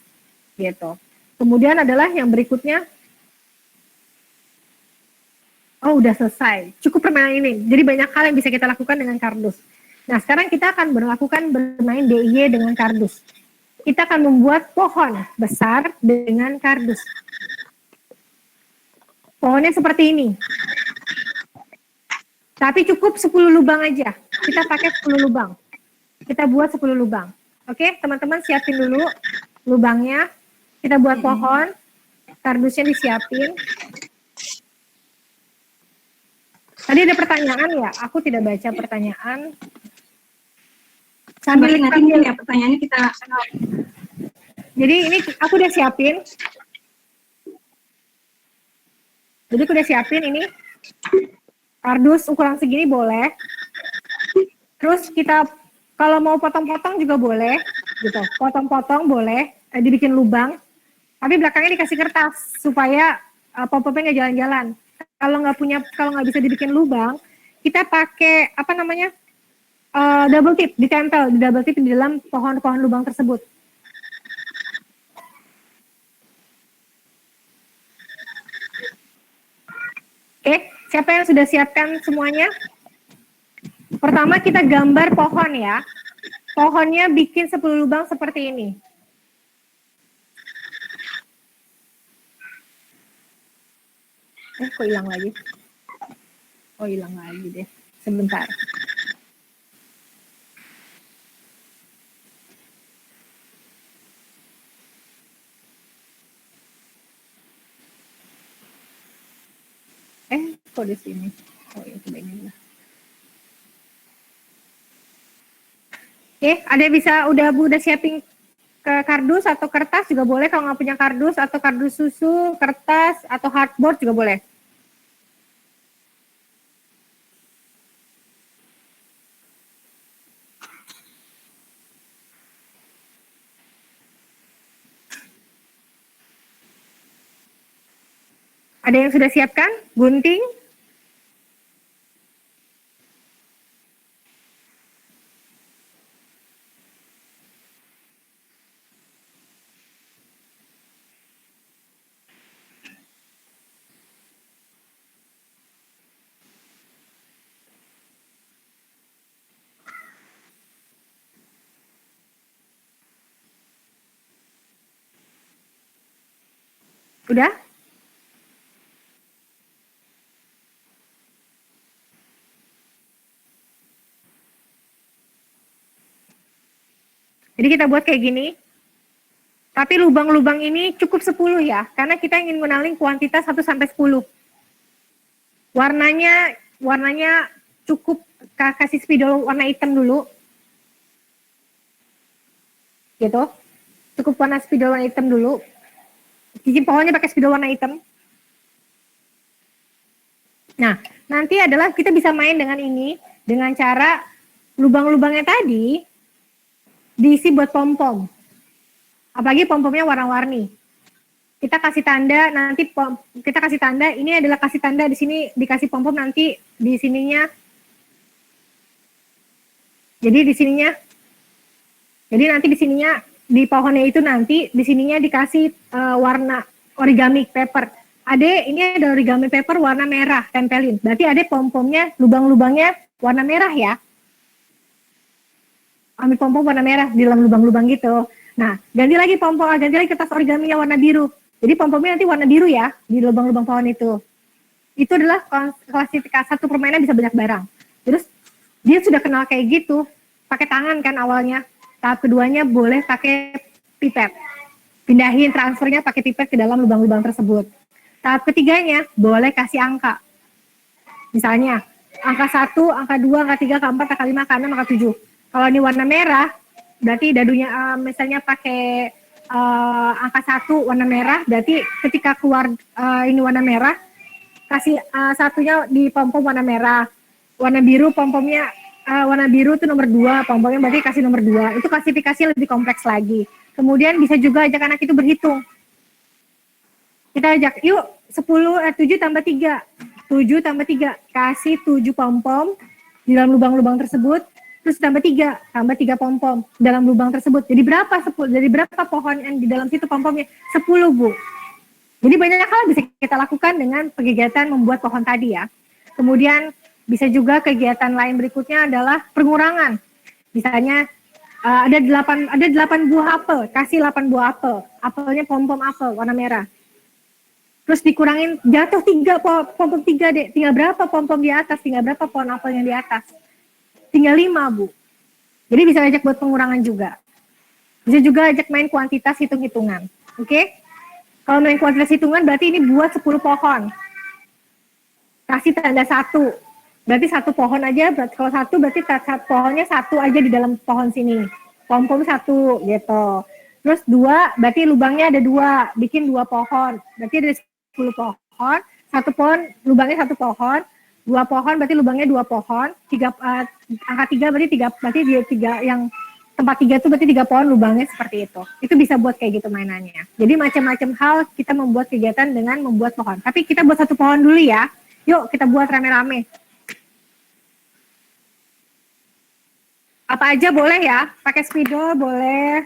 gitu. Kemudian adalah yang berikutnya, oh udah selesai, cukup permainan ini. Jadi banyak hal yang bisa kita lakukan dengan kardus. Nah sekarang kita akan bermain DIY dengan kardus. Kita akan membuat pohon besar dengan kardus. Pohonnya seperti ini. Tapi cukup 10 lubang aja. Kita pakai 10 lubang. Kita buat 10 lubang. Oke, teman-teman siapin dulu lubangnya. Kita buat pohon. Kardusnya disiapin. Tadi ada pertanyaan ya, aku tidak baca pertanyaan. Sambil ingatin ya pertanyaannya kita. Jadi ini aku udah siapin. Jadi aku udah siapin ini. Kardus ukuran segini boleh. Terus kita kalau mau potong-potong juga boleh, gitu. Potong-potong boleh, dibikin lubang. Tapi belakangnya dikasih kertas supaya pom-pomnya nggak jalan-jalan. Kalau nggak bisa dibikin lubang, kita pakai apa namanya double tip, ditempel di double tip di dalam pohon-pohon lubang tersebut. Oke, siapa yang sudah siapkan semuanya? Pertama kita gambar pohon ya. Pohonnya bikin 10 lubang seperti ini. Kok hilang lagi? Oh, hilang lagi deh. Sebentar. Kok di sini? Oh ya, coba ini lah. Oke, ada bisa udah siapin ke kardus atau kertas juga boleh. Kalau nggak punya kardus atau kardus susu, kertas atau hardboard juga boleh. Ada yang sudah siapkan? Gunting? Udah? Jadi kita buat kayak gini. Tapi lubang-lubang ini cukup 10 ya, karena kita ingin mengenali kuantitas 1 sampai 10. Warnanya cukup kasih spidol warna hitam dulu. Gitu. Cukup warna spidol warna hitam dulu. Cincin pohonnya pakai spidol warna hitam. Nah, nanti adalah kita bisa main dengan ini, dengan cara lubang-lubangnya tadi diisi buat pom-pom. Apalagi pom-pomnya warna-warni. Kita kasih tanda, kita kasih tanda, ini adalah kasih tanda di sini, dikasih pom-pom nanti di sininya. Jadi nanti di sininya, di pohonnya itu nanti, di sininya dikasih warna origami paper. Ini ada origami paper warna merah, tempelin. Berarti ada pom-pomnya, lubang-lubangnya warna merah ya. Ambil pom-pom warna merah di dalam lubang-lubang gitu. Nah, ganti lagi kertas origaminya warna biru. Jadi pom-pomnya nanti warna biru ya, di lubang-lubang pohon itu. Itu adalah klasifikasi satu permainan bisa banyak barang. Terus, dia sudah kenal kayak gitu, pakai tangan kan awalnya. Tahap keduanya boleh pakai pipet. Pindahin transfernya pakai pipet ke dalam lubang-lubang tersebut. Tahap ketiganya, boleh kasih angka. Misalnya, angka 1, angka 2, angka 3, angka 4, angka 5, angka 6, angka 7. Kalau ini warna merah, berarti dadunya misalnya pakai angka 1 warna merah, berarti ketika keluar ini warna merah, kasih satunya di pom-pom warna merah. Warna biru pom-pomnya, warna biru itu nomor 2, pom-pomnya berarti kasih nomor 2. Itu klasifikasi lebih kompleks lagi. Kemudian bisa juga ajak anak itu berhitung. Kita ajak, yuk 7 tambah 3. 7 tambah 3, kasih 7 pom-pom di dalam lubang-lubang tersebut. Terus tambah 3 pom-pom dalam lubang tersebut. Jadi berapa pohon yang di dalam situ pom-pomnya? 10, Bu. Jadi banyak hal bisa kita lakukan dengan kegiatan membuat pohon tadi ya. Kemudian bisa juga kegiatan lain berikutnya adalah pengurangan. Misalnya ada 8 buah apel, kasih 8 buah apel. Apelnya pom-pom apel warna merah. Terus dikurangin, jatuh 3 pom-pom 3 deh. Tinggal berapa pom-pom di atas, tinggal berapa pohon apel yang di atas. Tinggal 5, Bu. Jadi bisa ajak buat pengurangan juga. Bisa juga ajak main kuantitas hitung-hitungan. Oke? Kalau main kuantitas hitungan berarti ini buat 10 pohon. Kasih tanda 1. berarti satu pohon aja, berarti kalau satu berarti pohonnya satu aja di dalam pohon sini. Pom-pom satu gitu. Terus dua, berarti lubangnya ada dua, bikin dua pohon. Berarti ada 10 pohon, satu pohon, lubangnya satu pohon, dua pohon berarti lubangnya dua pohon, angka tiga berarti tiga yang tempat tiga itu berarti tiga pohon lubangnya seperti itu. Itu bisa buat kayak gitu mainannya. Jadi macam-macam hal kita membuat kegiatan dengan membuat pohon. Tapi kita buat satu pohon dulu ya. Yuk kita buat rame-rame. Apa aja boleh ya, pakai spidol boleh.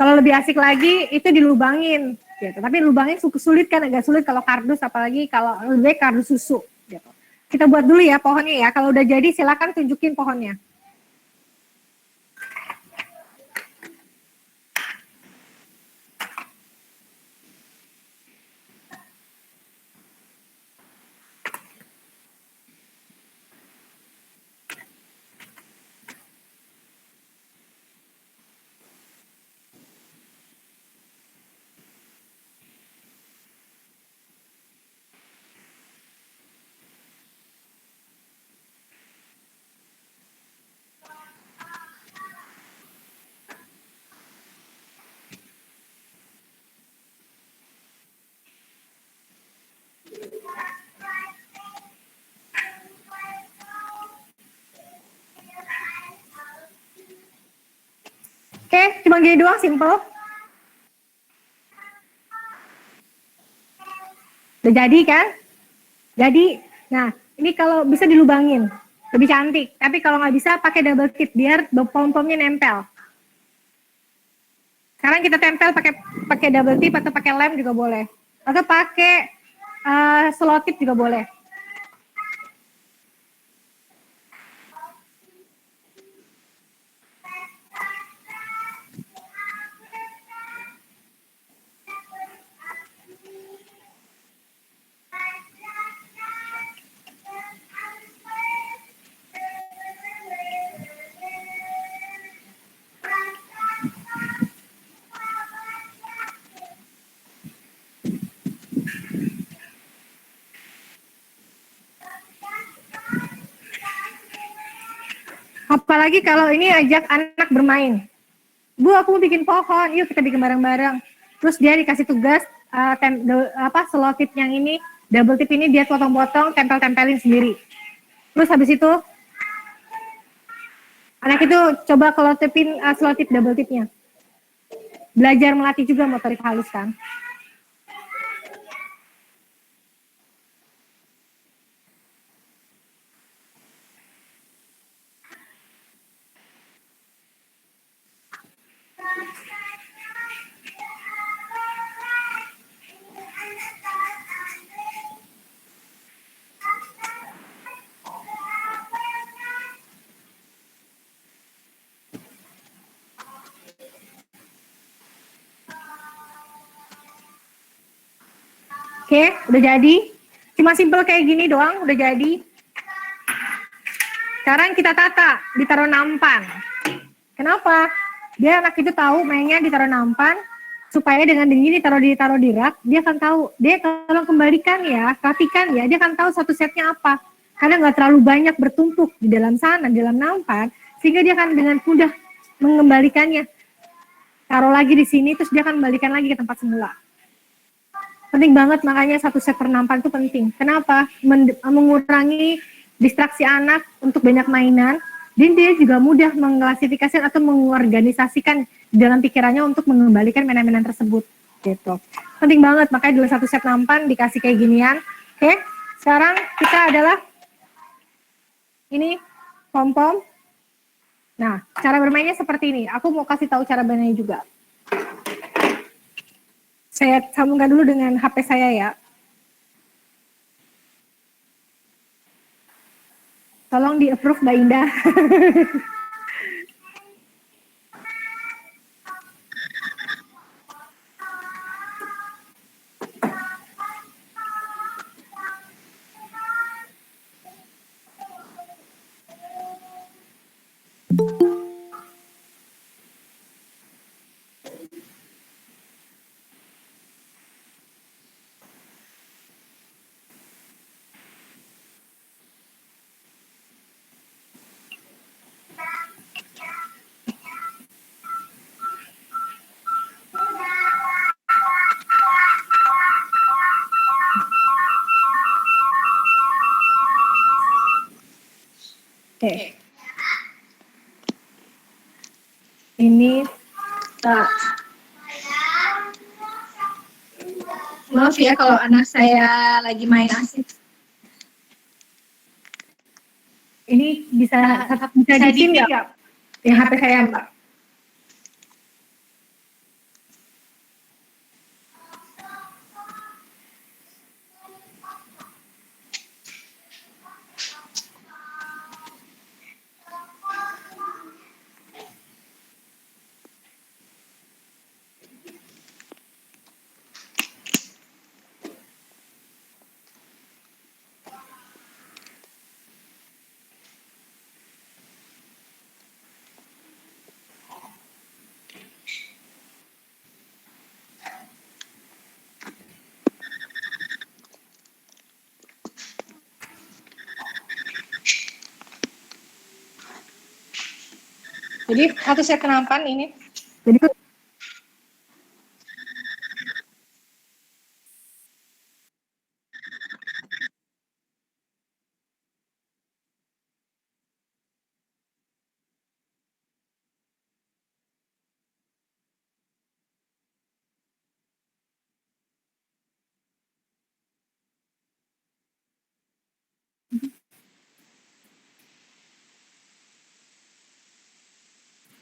Kalau lebih asik lagi itu dilubangin, gitu. Tapi lubangin sulit kan, agak sulit kalau kardus, apalagi kalau lebih kardus susu. Gitu. Kita buat dulu ya pohonnya ya. Kalau udah jadi silakan tunjukin pohonnya. Oke, cuma gini doang, simple. Udah jadi kan? Jadi, nah ini kalau bisa dilubangin, lebih cantik. Tapi kalau nggak bisa, pakai double tip biar pom-pomnya nempel. Sekarang kita tempel pakai double tip atau pakai lem juga boleh. Atau pakai selotip juga boleh. Apalagi kalau ini ajak anak bermain. Bu, aku mau bikin pohon, yuk kita bikin bareng-bareng. Terus dia dikasih tugas selotip yang ini, double tip ini dia potong-potong, tempel-tempelin sendiri. Terus habis itu anak itu coba kelotipin selotip double tipnya. Belajar melatih juga motorik halus kan. Oke, udah jadi. Cuma simple kayak gini doang, udah jadi. Sekarang kita tata, ditaruh nampan. Kenapa? Dia anak itu tahu mainnya ditaruh nampan, supaya dengan begini ditaruh di rak, dia akan tahu. Dia kalau kembalikan ya, rapikan ya, dia akan tahu satu setnya apa. Karena nggak terlalu banyak bertumpuk di dalam sana, di dalam nampan, sehingga dia akan dengan mudah mengembalikannya. Taruh lagi di sini, terus dia akan kembalikan lagi ke tempat semula. Penting banget, makanya satu set per nampan itu penting. Kenapa? Mengurangi distraksi anak untuk banyak mainan, dan dia juga mudah mengklasifikasi atau mengorganisasikan dalam pikirannya untuk mengembalikan mainan-mainan tersebut. Gitu. Penting banget, makanya dalam satu set nampan dikasih kayak ginian. Oke, sekarang kita adalah ini pom-pom. Nah, cara bermainnya seperti ini. Aku mau kasih tahu cara bermainnya juga. Saya sambungkan dulu dengan HP saya ya. Tolong di-approve Mbak Indah. Oke. Ini Kak. Maaf ya kalau anak saya lagi main asik. ini bisa di tim nggak? Yang HP saya Mbak. Jadi satu set kenampan ini. Jadi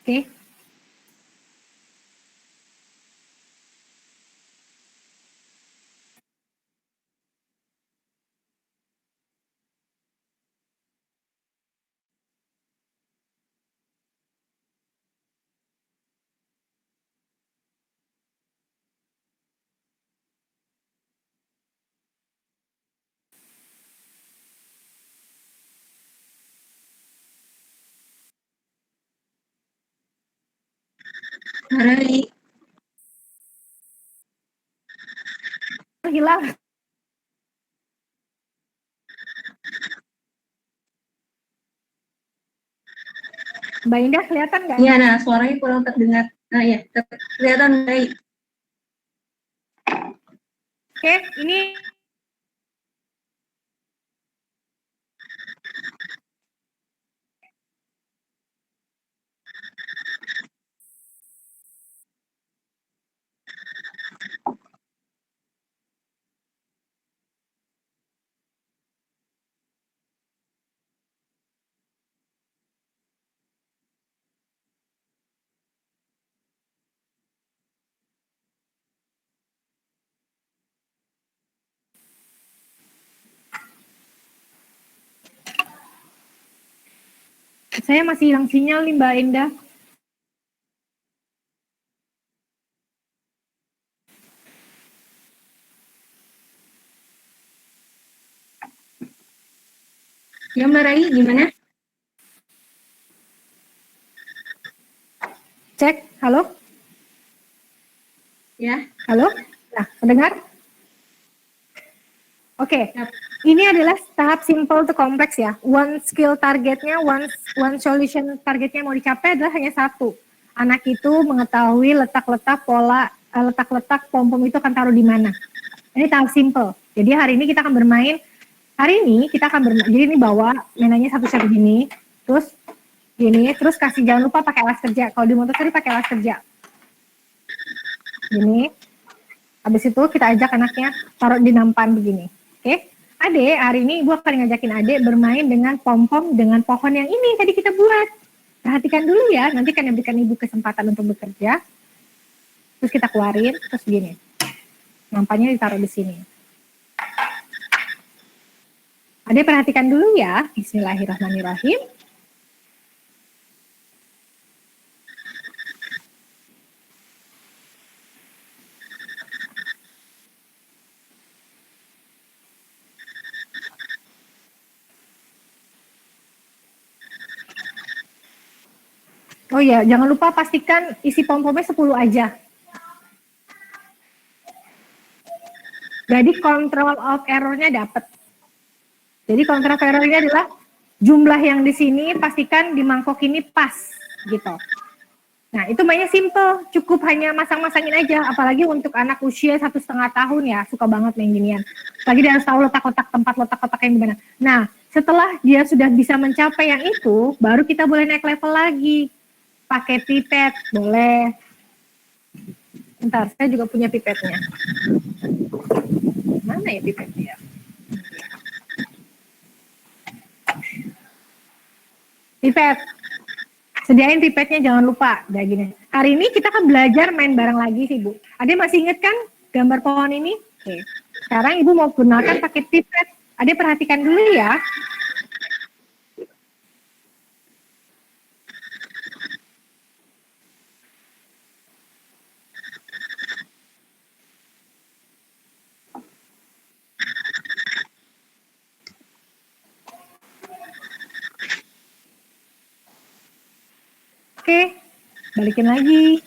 oke. Hari Hilang. Mbak Indah kelihatan nggak? Iya, nah suaranya kurang terdengar. Nah ya, kelihatan baik. Oke, ini saya masih hilang sinyal nih Mbak Indah. Ya Mbak Rai, gimana? Cek, halo? Ya. Halo? Nah, mendengar? Oke, Yap. ini adalah tahap simple to kompleks ya. One skill targetnya, one solution targetnya mau dicapai adalah hanya satu. Anak itu mengetahui letak-letak pola, letak-letak pom-pom itu akan taruh di mana. Ini tahap simple. Jadi hari ini kita akan bermain, jadi ini bawa mainannya satu set gini, terus gini, terus kasih jangan lupa pakai alas kerja. Kalau di Montessori pakai alas kerja. Gini. Habis itu kita ajak anaknya taruh di nampan begini. Oke. Adek, hari ini ibu akan ngajakin adek bermain dengan pom-pom dengan pohon yang ini tadi kita buat. Perhatikan dulu ya, nanti kan berikan ibu kesempatan untuk bekerja. Terus kita keluarin, terus gini. Nampannya ditaruh di sini. Adek perhatikan dulu ya. Bismillahirrahmanirrahim. Oh iya, jangan lupa pastikan isi pom-pomnya 10 aja. Jadi control of error-nya dapat. Jadi control of error-nya adalah jumlah yang di sini pastikan di mangkok ini pas gitu. Nah itu mainnya simple, cukup hanya masang-masangin aja. Apalagi untuk anak usia 1,5 tahun ya, suka banget main ginian. Lagi dia harus tahu letak-letak tempat letak-letak yang gimana. Nah Setelah dia sudah bisa mencapai yang itu, baru kita boleh naik level lagi. Pakai pipet, boleh. Bentar, saya juga punya pipetnya. Mana ya pipetnya? Pipet. Sediain pipetnya, jangan lupa. Udah gini. Hari ini kita kan belajar main bareng lagi sih, Bu. Ade masih inget kan gambar pohon ini? Oke. Sekarang Ibu mau gunakan pakai pipet. Ade perhatikan dulu ya. Oke, balikin lagi.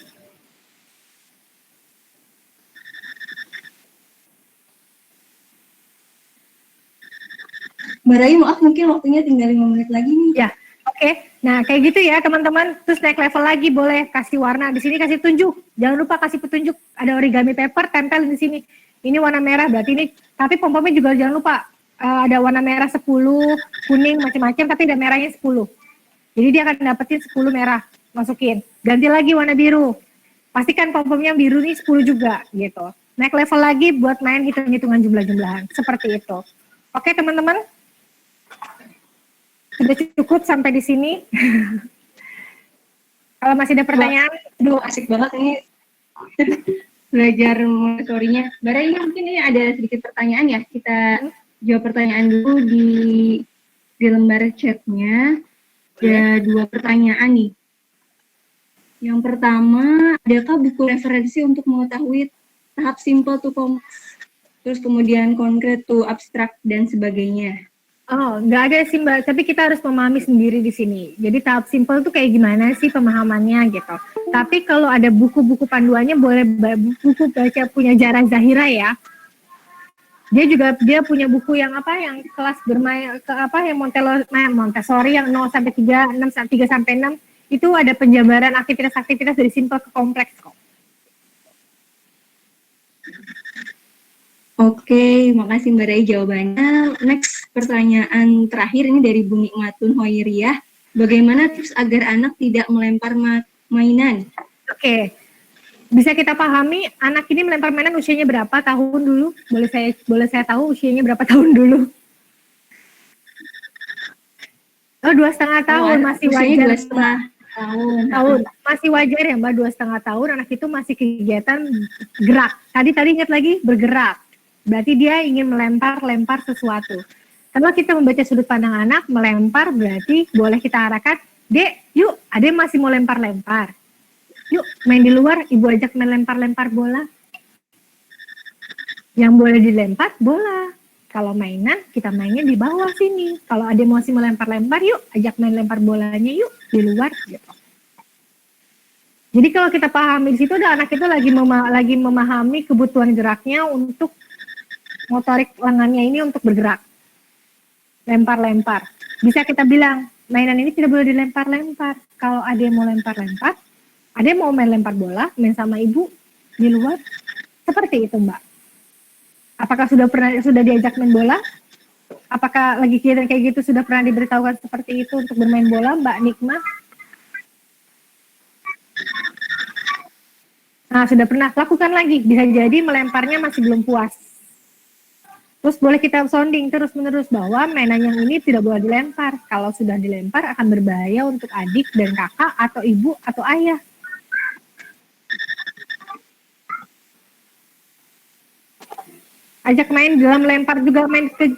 Mbak Rai, maaf mungkin waktunya tinggal 5 menit lagi nih. Ya, oke. Nah, kayak gitu ya teman-teman. Terus naik level lagi, boleh kasih warna. Di sini kasih tunjuk. Jangan lupa kasih petunjuk. Ada origami paper, tempel di sini. Ini warna merah, berarti ini. Tapi pom-pomnya juga jangan lupa. Ada warna merah 10, kuning, macam-macam, tapi ada merahnya 10. Jadi dia akan dapetin 10 merah. Masukin. Ganti lagi warna biru. Pastikan pom-pomnya biru nih 10 juga, gitu. Naik level lagi buat main hitung-hitungan jumlah-jumlahan. Seperti itu. Oke, teman-teman? Sudah cukup sampai di sini. Kalau masih ada pertanyaan, Aduh, asik banget ini belajar Montessori-nya. Mbak Rai, ini mungkin ini ada sedikit pertanyaan ya. Kita jawab pertanyaan dulu di lembar chatnya. Ada 2 pertanyaan nih. Yang pertama, adakah buku referensi untuk mengetahui tahap simple to complex, terus kemudian konkret to abstrak dan sebagainya? oh, nggak ada sih Mbak, tapi kita harus memahami sendiri di sini. Jadi tahap simple tuh kayak gimana sih pemahamannya gitu. Tapi kalau ada buku-buku panduannya boleh buku baca punya Jarah Zahira ya. Dia punya buku yang apa yang kelas bermain ke apa yang Montessori yang 0 sampai 3, 6 3 sampai 6 itu ada penjabaran aktivitas-aktivitas dari simple ke kompleks kok. Oke, makasih Mbak Rai jawabannya. Next pertanyaan terakhir ini dari Bu Nikmatun Hoiriah. Bagaimana tips agar anak tidak melempar mainan? Oke. Bisa kita pahami anak ini melempar mainan usianya berapa tahun dulu? Boleh saya tahu usianya berapa tahun dulu? Oh, 2,5 tahun, masih wajar. 2,5 tahun. Masih wajar ya Mbak, 2,5 tahun anak itu masih kegiatan gerak. Tadi ingat lagi bergerak. Berarti dia ingin melempar sesuatu. Kalau kita membaca sudut pandang anak, melempar berarti boleh kita arahkan, Dek, yuk, Ade masih mau lempar-lempar. Yuk, main di luar, Ibu ajak main lempar-lempar bola. Yang boleh dilempar, bola. Kalau mainan, kita mainnya di bawah sini. Kalau Ade masih melempar-lempar, yuk, ajak main lempar bolanya yuk, di luar, gitu. Jadi kalau kita pahami di situ, anak itu lagi memahami kebutuhan geraknya untuk motorik lengannya ini untuk bergerak. Lempar-lempar. Bisa kita bilang, mainan ini tidak boleh dilempar-lempar. Kalau Ade mau lempar-lempar, Ade mau main lempar bola, main sama ibu di luar, seperti itu Mbak. Apakah sudah diajak main bola? Apakah lagi kegiatan kayak gitu sudah pernah diberitahukan seperti itu untuk bermain bola Mbak Nikma? Nah, sudah pernah, lakukan lagi. Bisa jadi melemparnya masih belum puas. Terus boleh kita sounding terus-menerus bahwa mainan yang ini tidak boleh dilempar. Kalau sudah dilempar akan berbahaya untuk adik dan kakak atau ibu atau ayah. Ajak main dalam lempar juga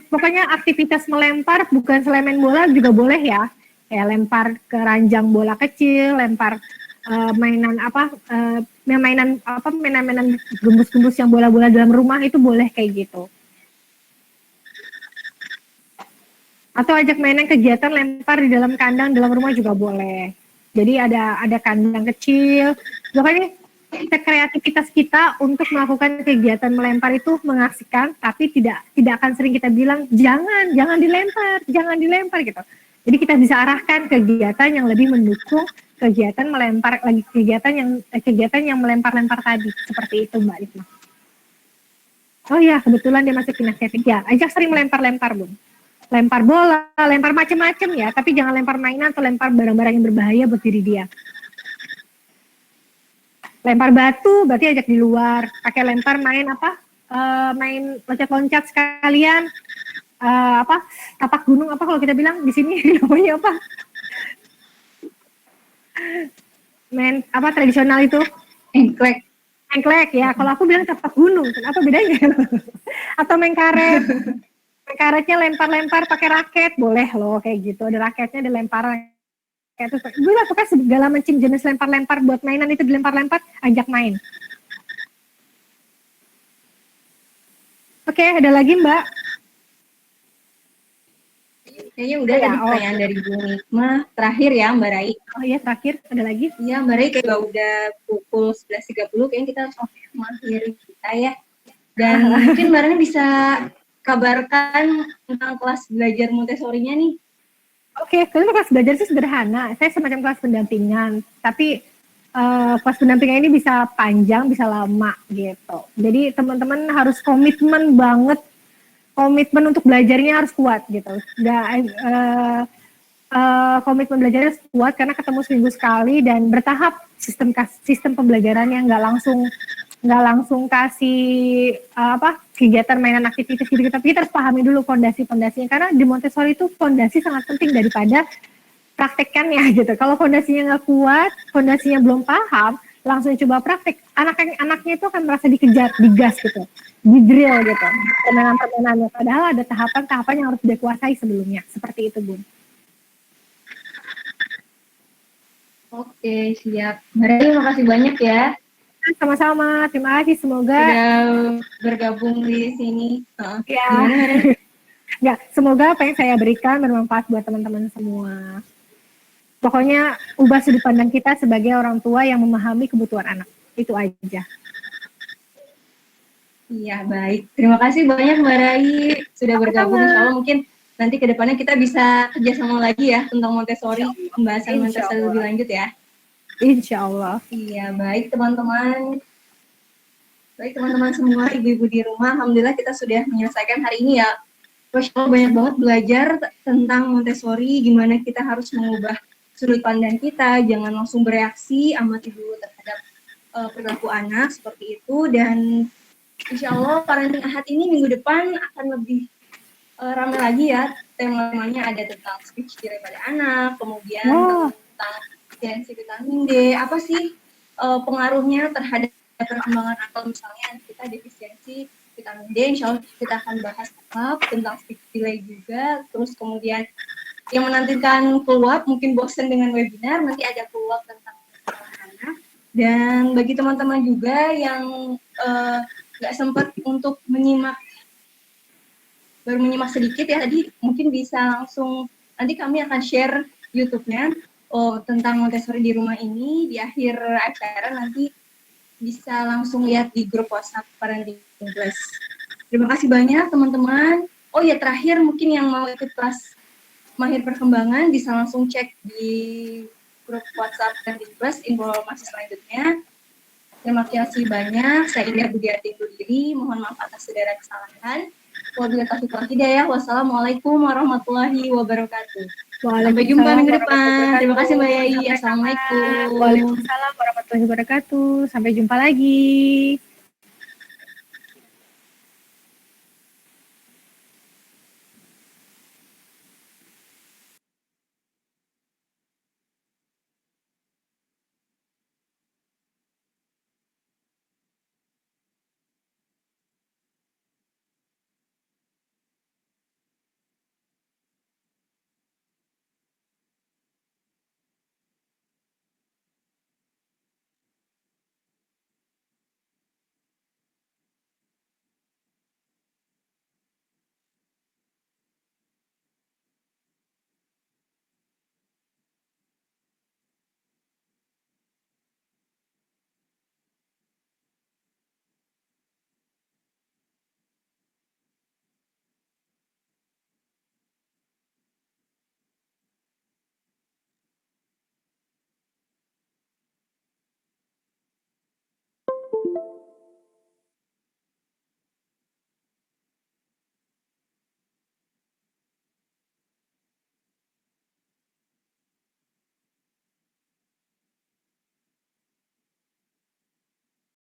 pokoknya aktivitas melempar bukan selain main bola juga boleh ya. Kayak lempar ke ranjang bola kecil, lempar mainan gembus-gembus yang bola-bola dalam rumah itu boleh kayak gitu. Atau ajak mainan kegiatan lempar di dalam kandang dalam rumah juga boleh. Jadi ada kandang kecil. Pokoknya kreativitas kita untuk melakukan kegiatan melempar itu mengasihkan, tapi tidak akan sering kita bilang jangan dilempar gitu. Jadi kita bisa arahkan kegiatan yang lebih mendukung kegiatan melempar lagi kegiatan yang melempar-lempar tadi seperti itu Mbak Risma. Oh ya kebetulan dia masih kinestetik ya, ajak sering melempar-lempar Bun. lempar bola, lempar macam-macam ya, tapi jangan lempar mainan atau lempar barang-barang yang berbahaya buat diri dia. Lempar batu berarti ajak di luar, pakai lempar main apa? Main loncat-loncat sekalian, apa? Tapak gunung apa kalau kita bilang di sini namanya apa? Main apa tradisional itu? Engklek. Engklek ya. Kalau aku bilang tapak gunung, apa bedanya? Atau main karet. Main karetnya lempar-lempar pakai raket, boleh loh kayak gitu. Ada raketnya, ada lemparan. Kayak itu. Gue lakukan segala macam jenis lempar-lempar buat mainan itu dilempar-lempar, ajak main. Oke, ada lagi Mbak? Kayaknya udah ya, tadi pertanyaan dari Bu Nikmah. Terakhir ya Mbak Rai. Oh iya, terakhir ada lagi? Iya Mbak Rai, kayak udah pukul 11.30, kayaknya kita harus mengakhiri kita ya. Dan mungkin Mbak Rai bisa kabarkan tentang kelas belajar Montessori-nya nih. Oke, kalau kelas belajar sih sederhana. Saya semacam kelas pendampingan, tapi kelas pendampingan ini bisa panjang, bisa lama gitu. Jadi teman-teman harus komitmen banget, komitmen untuk belajarnya harus kuat gitu. Komitmen belajarnya harus kuat karena ketemu seminggu sekali dan bertahap sistem pembelajarannya nggak langsung kasih kegiatan mainan aktivitas gitu, tapi kita harus pahami dulu fondasinya karena di Montessori itu fondasi sangat penting daripada praktekkannya gitu. Kalau fondasinya nggak kuat, fondasinya belum paham, langsung coba praktek, anaknya itu akan merasa dikejar, digas gitu, di drill gitu, permainan-permainannya. Padahal ada tahapan-tahapan yang harus dikuasai sebelumnya, seperti itu Bun. Oke, siap. Mbak Rai, makasih banyak ya. Sama-sama, terima kasih, semoga sudah bergabung di sini. Ya. Gimana Mbak Rai? Nggak, semoga apa yang saya berikan bermanfaat buat teman-teman semua. Pokoknya ubah sudut pandang kita sebagai orang tua yang memahami kebutuhan anak. Itu aja. Iya, baik. Terima kasih banyak Mbak Rai sudah bergabung. Insya Allah mungkin nanti ke depannya kita bisa kerjasama lagi ya tentang Montessori, pembahasan Montessori lebih lanjut ya. Insya Allah. Iya, baik teman-teman. Baik teman-teman semua, ibu-ibu di rumah, alhamdulillah kita sudah menyelesaikan hari ini ya. Masya Allah, banyak banget belajar tentang Montessori, gimana kita harus mengubah sudut pandang kita, jangan langsung bereaksi, amati dulu terhadap perilaku anak seperti itu. Dan insya Allah parenting ahad ini minggu depan akan lebih ramai lagi ya. Temanya ada tentang speech delay pada anak, kemudian tentang definisi vitamin D, apa sih pengaruhnya terhadap perkembangan atau misalnya kita defisiensi vitamin D. Insya Allah kita akan bahas tentang speech delay juga. Terus kemudian yang menantikan follow-up, mungkin bosan dengan webinar, nanti ada follow-up tentang anak. Dan bagi teman-teman juga yang nggak sempat untuk baru menyimak sedikit ya tadi, mungkin bisa langsung, nanti kami akan share YouTube-nya tentang Montessori di rumah ini. Di akhir acara nanti bisa langsung lihat di grup WhatsApp Parenting Plus. Terima kasih banyak teman-teman. Oh ya, terakhir mungkin yang mau ikut kelas Mahir Perkembangan bisa langsung cek di grup WhatsApp Parenting Plus informasi selanjutnya. Terima kasih banyak. Saya Indah Budiati undur diri. Mohon maaf atas segala kesalahan. Wabillahi taufiq wal hidayah. Wassalamualaikum warahmatullahi wabarakatuh. Sampai jumpa minggu depan. Terima kasih Mbak Yai. Assalamualaikum. Waalaikumsalam warahmatullahi wabarakatuh. Sampai jumpa lagi.